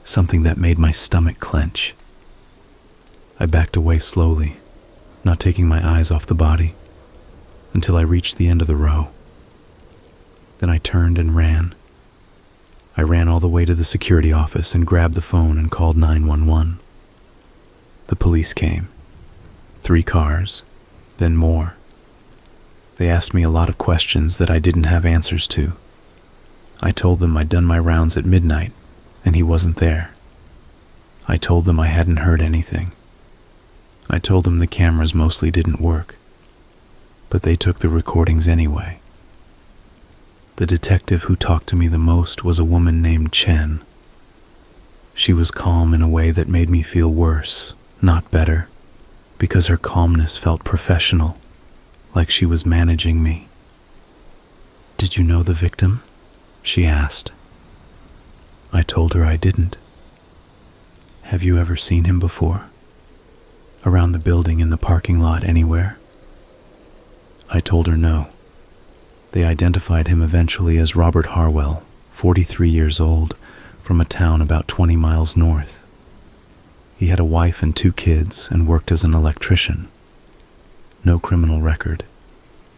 A: Something that made my stomach clench. I backed away slowly, not taking my eyes off the body, until I reached the end of the row. Then I turned and ran. I ran all the way to the security office and grabbed the phone and called 911. The police came. 3 cars, then more. They asked me a lot of questions that I didn't have answers to. I told them I'd done my rounds at midnight, and he wasn't there. I told them I hadn't heard anything. I told them the cameras mostly didn't work, but they took the recordings anyway. The detective who talked to me the most was a woman named Chen. She was calm in a way that made me feel worse, not better, because her calmness felt professional, like she was managing me. "Did you know the victim?" she asked. I told her I didn't. "Have you ever seen him before? Around the building, in the parking lot, anywhere?" I told her no. They identified him eventually as Robert Harwell, 43 years old, from a town about 20 miles north. He had a wife and 2 kids and worked as an electrician. No criminal record.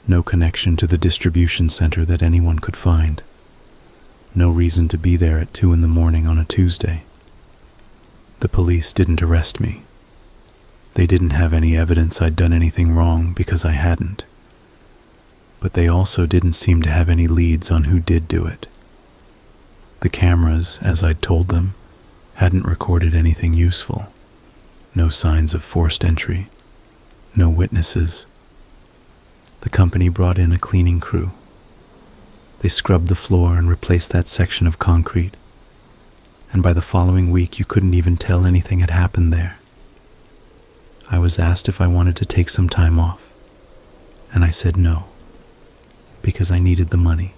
A: No connection to the distribution center that anyone could find. No reason to be there at 2 a.m. on a Tuesday. The police didn't arrest me. They didn't have any evidence I'd done anything wrong because I hadn't. But they also didn't seem to have any leads on who did do it. The cameras, as I'd told them, hadn't recorded anything useful. No signs of forced entry. No witnesses. The company brought in a cleaning crew. They scrubbed the floor and replaced that section of concrete, and by the following week you couldn't even tell anything had happened there. I was asked if I wanted to take some time off, and I said no, because I needed the money,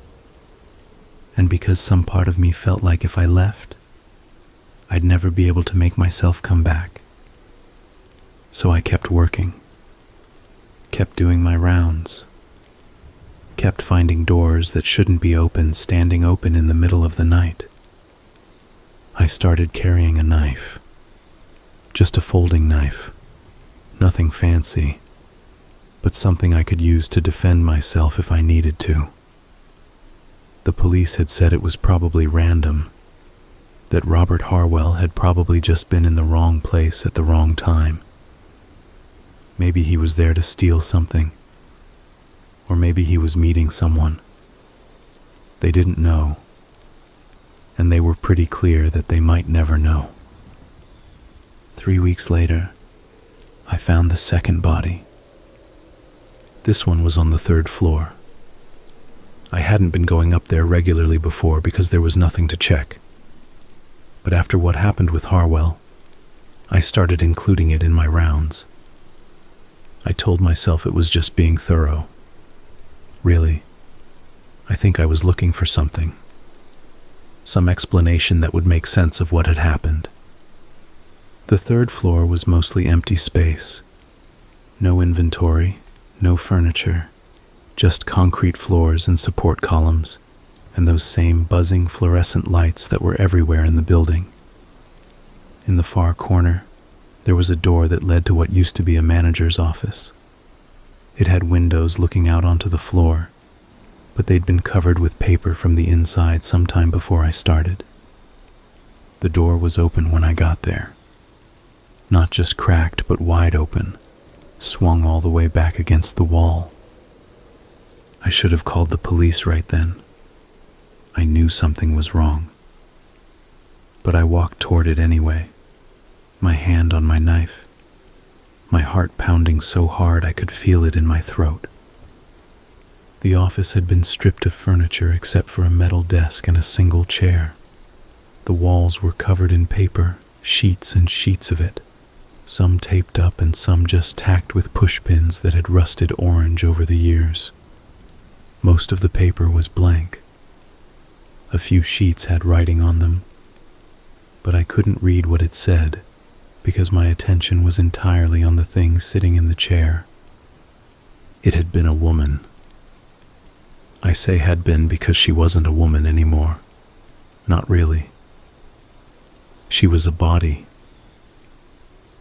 A: and because some part of me felt like if I left, I'd never be able to make myself come back. So I kept working, kept doing my rounds, kept finding doors that shouldn't be open standing open in the middle of the night. I started carrying a knife, just a folding knife, nothing fancy, but something I could use to defend myself if I needed to. The police had said it was probably random, that Robert Harwell had probably just been in the wrong place at the wrong time. Maybe he was there to steal something, or maybe he was meeting someone. They didn't know, and they were pretty clear that they might never know. 3 weeks later, I found the second body. This one was on the 3rd floor. I hadn't been going up there regularly before because there was nothing to check. But after what happened with Harwell, I started including it in my rounds. I told myself it was just being thorough. Really, I think I was looking for something. Some explanation that would make sense of what had happened. The 3rd floor was mostly empty space. No inventory, no furniture, just concrete floors and support columns, and those same buzzing fluorescent lights that were everywhere in the building. In the far corner, there was a door that led to what used to be a manager's office. It had windows looking out onto the floor, but they'd been covered with paper from the inside sometime before I started. The door was open when I got there. Not just cracked, but wide open, swung all the way back against the wall. I should have called the police right then. I knew something was wrong. But I walked toward it anyway, my hand on my knife, my heart pounding so hard I could feel it in my throat. The office had been stripped of furniture except for a metal desk and a single chair. The walls were covered in paper, sheets and sheets of it, some taped up and some just tacked with pushpins that had rusted orange over the years. Most of the paper was blank. A few sheets had writing on them, but I couldn't read what it said because my attention was entirely on the thing sitting in the chair. It had been a woman. I say had been because she wasn't a woman anymore. Not really. She was a body.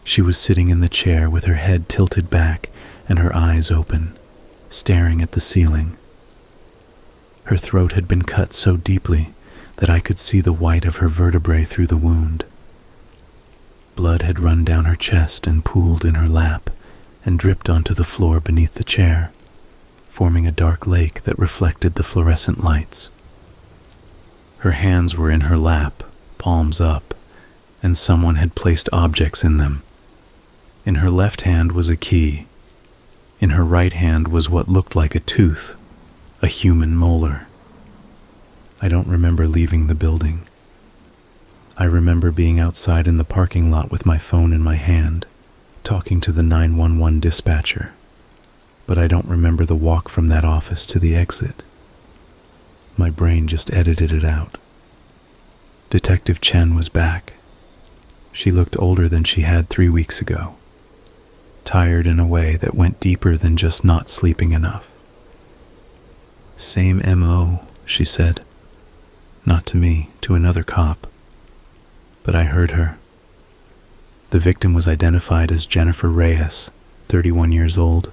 A: She was sitting in the chair with her head tilted back and her eyes open, staring at the ceiling. Her throat had been cut so deeply that I could see the white of her vertebrae through the wound. Blood had run down her chest and pooled in her lap and dripped onto the floor beneath the chair, forming a dark lake that reflected the fluorescent lights. Her hands were in her lap, palms up, and someone had placed objects in them. In her left hand was a key. In her right hand was what looked like a tooth, a human molar. I don't remember leaving the building. I remember being outside in the parking lot with my phone in my hand, talking to the 911 dispatcher, but I don't remember the walk from that office to the exit. My brain just edited it out. Detective Chen was back. She looked older than she had 3 weeks ago, tired in a way that went deeper than just not sleeping enough. "Same M.O.," she said. Not to me, to another cop. But I heard her. The victim was identified as Jennifer Reyes, 31 years old,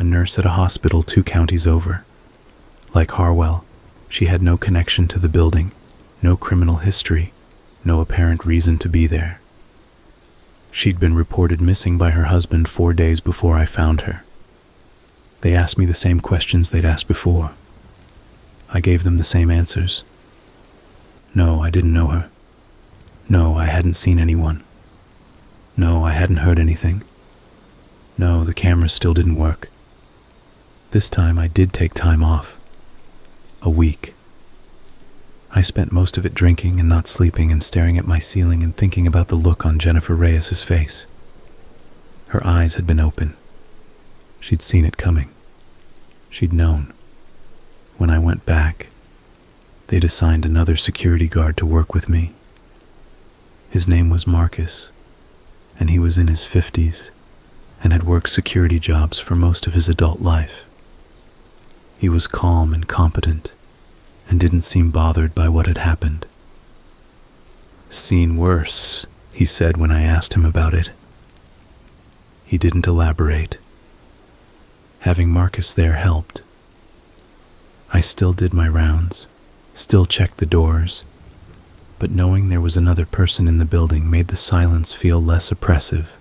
A: a nurse at a hospital 2 counties over. Like Harwell, she had no connection to the building, no criminal history, no apparent reason to be there. She'd been reported missing by her husband 4 days before I found her. They asked me the same questions they'd asked before. I gave them the same answers. No, I didn't know her. No, I hadn't seen anyone. No, I hadn't heard anything. No, the camera still didn't work. This time I did take time off. A week. I spent most of it drinking and not sleeping and staring at my ceiling and thinking about the look on Jennifer Reyes's face. Her eyes had been open. She'd seen it coming. She'd known. When I went back, they'd assigned another security guard to work with me. His name was Marcus, and he was in his 50s and had worked security jobs for most of his adult life. He was calm and competent and didn't seem bothered by what had happened. "Seen worse," he said when I asked him about it. He didn't elaborate. Having Marcus there helped. I still did my rounds, still checked the doors, but knowing there was another person in the building made the silence feel less oppressive.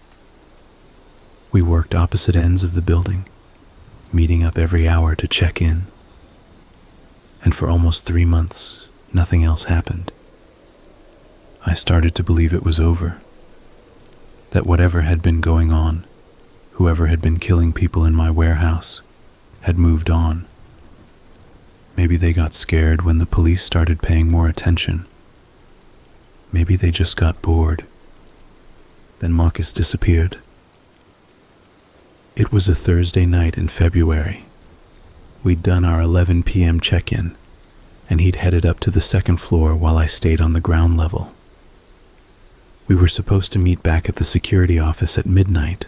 A: We worked opposite ends of the building, meeting up every hour to check in. And for almost 3 months, nothing else happened. I started to believe it was over, that whatever had been going on, whoever had been killing people in my warehouse, had moved on. Maybe they got scared when the police started paying more attention. Maybe they just got bored. Then Marcus disappeared. It was a Thursday night in February. We'd done our 11 p.m. check-in, and he'd headed up to the second floor while I stayed on the ground level. We were supposed to meet back at the security office at midnight.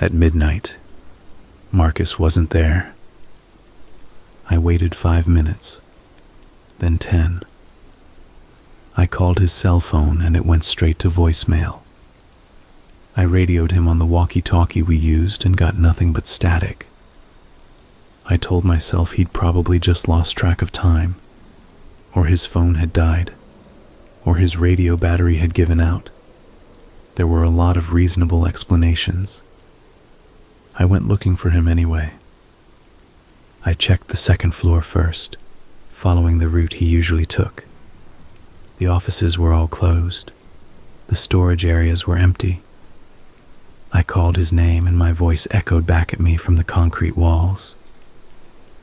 A: At midnight, Marcus wasn't there. I waited 5 minutes, then 10. I called his cell phone and it went straight to voicemail. I radioed him on the walkie-talkie we used and got nothing but static. I told myself he'd probably just lost track of time, or his phone had died, or his radio battery had given out. There were a lot of reasonable explanations. I went looking for him anyway. I checked the second floor first, following the route he usually took. The offices were all closed. The storage areas were empty. I called his name and my voice echoed back at me from the concrete walls.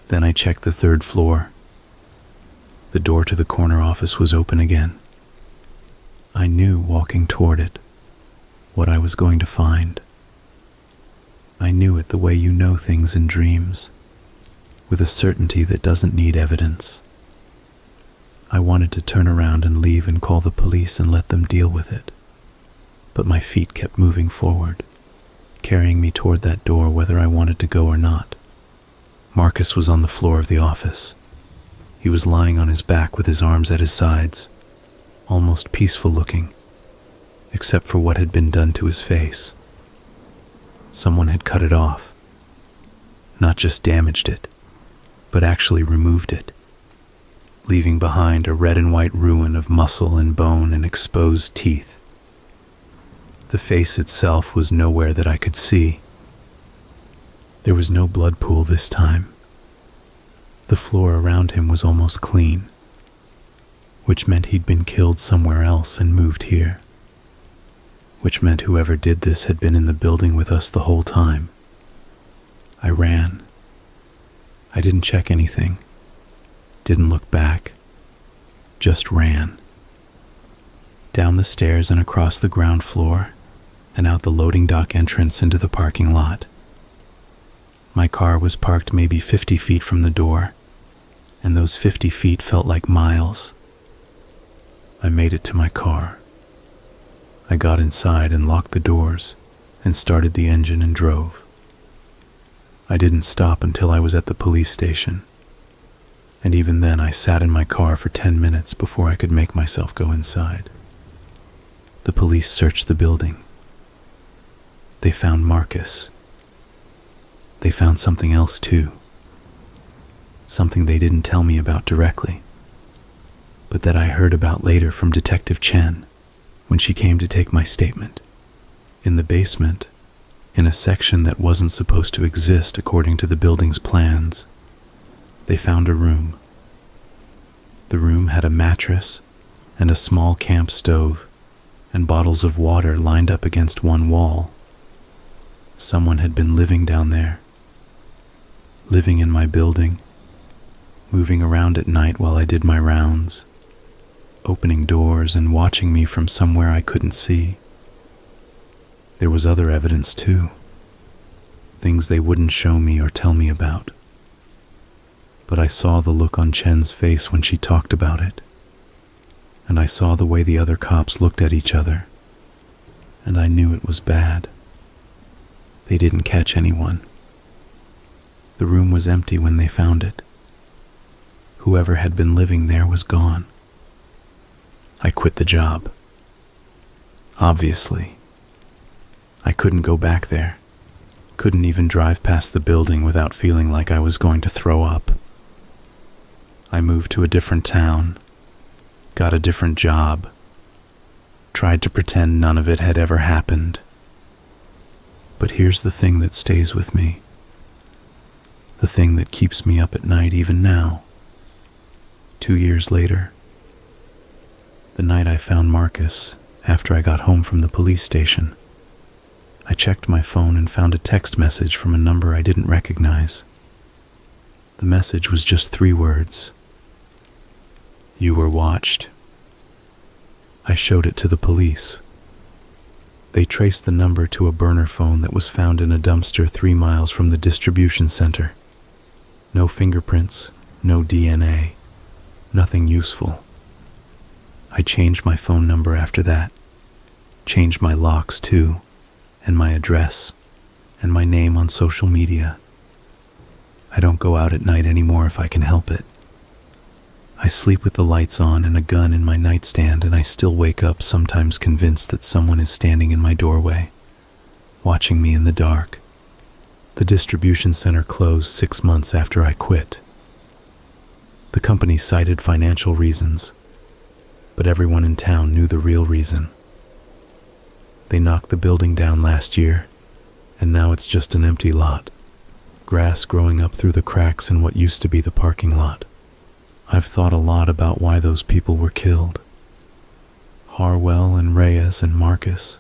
A: Then I checked the third floor. The door to the corner office was open again. I knew walking toward it what I was going to find. I knew it the way you know things in dreams, with a certainty that doesn't need evidence. I wanted to turn around and leave and call the police and let them deal with it. But my feet kept moving forward, carrying me toward that door whether I wanted to go or not. Marcus was on the floor of the office. He was lying on his back with his arms at his sides, almost peaceful looking, except for what had been done to his face. Someone had cut it off. Not just damaged it, but actually removed it, leaving behind a red and white ruin of muscle and bone and exposed teeth. The face itself was nowhere that I could see. There was no blood pool this time. The floor around him was almost clean, which meant he'd been killed somewhere else and moved here, which meant whoever did this had been in the building with us the whole time. I ran. I didn't check anything, didn't look back, just ran. Down the stairs and across the ground floor, and out the loading dock entrance into the parking lot. My car was parked maybe 50 feet from the door, and those 50 feet felt like miles. I made it to my car. I got inside and locked the doors and started the engine and drove. I didn't stop until I was at the police station, and even then I sat in my car for 10 minutes before I could make myself go inside. The police searched the building. They found Marcus. They found something else too. Something they didn't tell me about directly, but that I heard about later from Detective Chen when she came to take my statement. In the basement, in a section that wasn't supposed to exist according to the building's plans, they found a room. The room had a mattress and a small camp stove and bottles of water lined up against one wall. Someone had been living down there, living in my building, moving around at night while I did my rounds, opening doors and watching me from somewhere I couldn't see. There was other evidence too, things they wouldn't show me or tell me about. But I saw the look on Chen's face when she talked about it, and I saw the way the other cops looked at each other, and I knew it was bad. They didn't catch anyone. The room was empty when they found it. Whoever had been living there was gone. I quit the job. Obviously. I couldn't go back there. Couldn't even drive past the building without feeling like I was going to throw up. I moved to a different town, got a different job, tried to pretend none of it had ever happened. But here's the thing that stays with me. The thing that keeps me up at night even now. 2 years later, the night I found Marcus after I got home from the police station, I checked my phone and found a text message from a number I didn't recognize. The message was just 3 words. You were watched. I showed it to the police. They traced the number to a burner phone that was found in a dumpster 3 miles from the distribution center. No fingerprints, no DNA, nothing useful. I changed my phone number after that, changed my locks too, and my address, and my name on social media. I don't go out at night anymore if I can help it. I sleep with the lights on and a gun in my nightstand, and I still wake up sometimes convinced that someone is standing in my doorway, watching me in the dark. The distribution center closed 6 months after I quit. The company cited financial reasons, but everyone in town knew the real reason. They knocked the building down last year, and now it's just an empty lot, grass growing up through the cracks in what used to be the parking lot. I've thought a lot about why those people were killed. Harwell and Reyes and Marcus.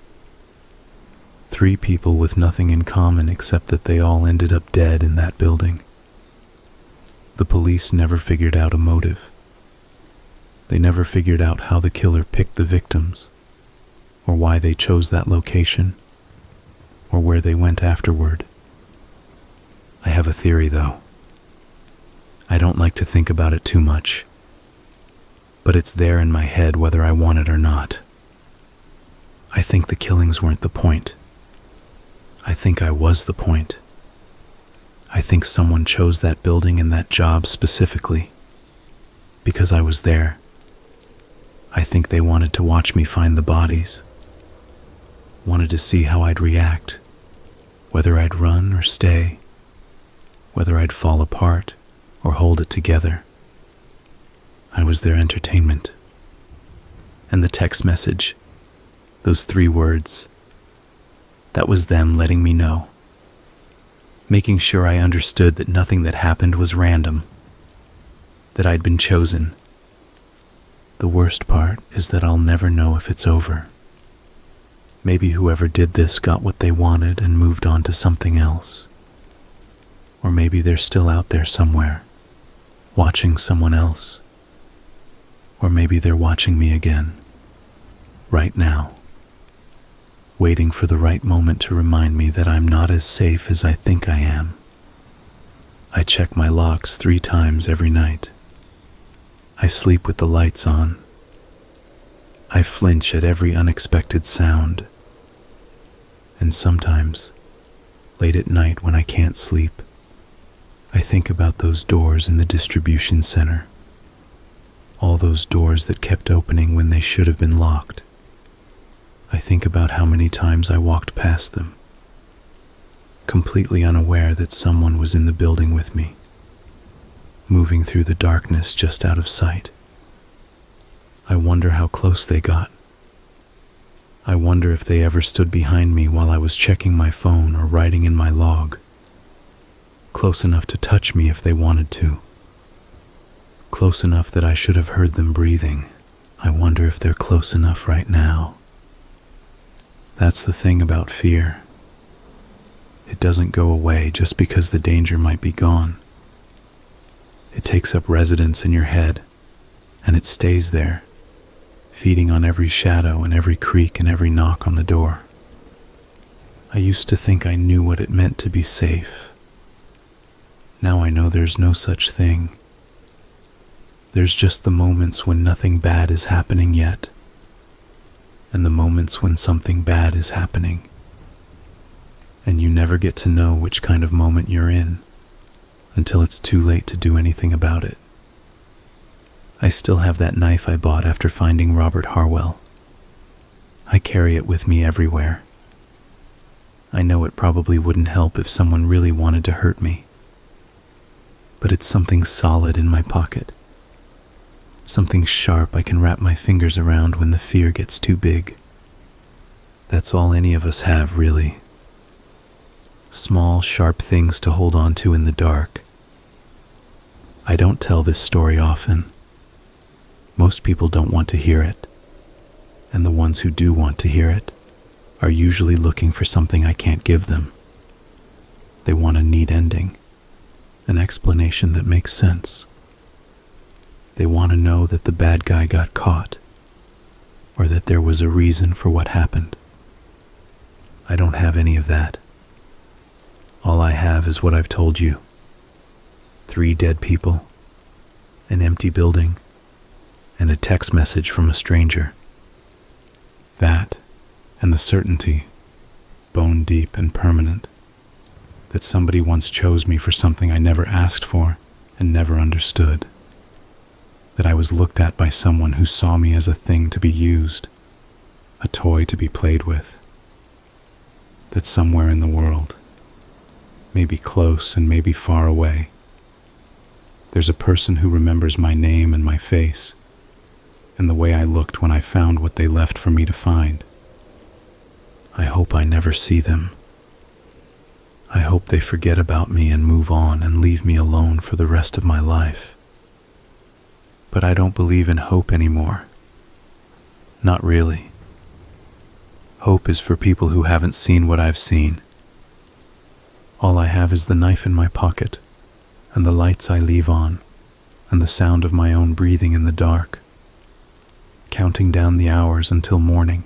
A: 3 people with nothing in common except that they all ended up dead in that building. The police never figured out a motive. They never figured out how the killer picked the victims, or why they chose that location, or where they went afterward. I have a theory, though. I don't like to think about it too much, but it's there in my head whether I want it or not. I think the killings weren't the point. I think I was the point. I think someone chose that building and that job specifically because I was there. I think they wanted to watch me find the bodies, wanted to see how I'd react, whether I'd run or stay, whether I'd fall apart or hold it together. I was their entertainment. And the text message, those 3 words, that was them letting me know, making sure I understood that nothing that happened was random, that I'd been chosen. The worst part is that I'll never know if it's over. Maybe whoever did this got what they wanted and moved on to something else. Or maybe they're still out there somewhere, watching someone else. Or maybe they're watching me again, right now, waiting for the right moment to remind me that I'm not as safe as I think I am. I check my locks 3 times every night. I sleep with the lights on. I flinch at every unexpected sound. And sometimes, late at night when I can't sleep, I think about those doors in the distribution center. All those doors that kept opening when they should have been locked. I think about how many times I walked past them, completely unaware that someone was in the building with me, moving through the darkness just out of sight. I wonder how close they got. I wonder if they ever stood behind me while I was checking my phone or writing in my log, close enough to touch me if they wanted to, close enough that I should have heard them breathing. I wonder if they're close enough right now. That's the thing about fear. It doesn't go away just because the danger might be gone. It takes up residence in your head, and it stays there, feeding on every shadow and every creak and every knock on the door. I used to think I knew what it meant to be safe. Now I know there's no such thing. There's just the moments when nothing bad is happening yet, and the moments when something bad is happening. And you never get to know which kind of moment you're in until it's too late to do anything about it. I still have that knife I bought after finding Robert Harwell. I carry it with me everywhere. I know it probably wouldn't help if someone really wanted to hurt me, but it's something solid in my pocket. Something sharp I can wrap my fingers around when the fear gets too big. That's all any of us have, really. Small, sharp things to hold on to in the dark. I don't tell this story often. Most people don't want to hear it, and the ones who do want to hear it are usually looking for something I can't give them. They want a neat ending, an explanation that makes sense. They want to know that the bad guy got caught, or that there was a reason for what happened. I don't have any of that. All I have is what I've told you. 3 dead people, an empty building, and a text message from a stranger. That, and the certainty, bone deep and permanent, that somebody once chose me for something I never asked for and never understood. That I was looked at by someone who saw me as a thing to be used, a toy to be played with. That somewhere in the world, maybe close and maybe far away, there's a person who remembers my name and my face, and the way I looked when I found what they left for me to find. I hope I never see them. I hope they forget about me and move on and leave me alone for the rest of my life. But I don't believe in hope anymore. Not really. Hope is for people who haven't seen what I've seen. All I have is the knife in my pocket, and the lights I leave on, and the sound of my own breathing in the dark, counting down the hours until morning.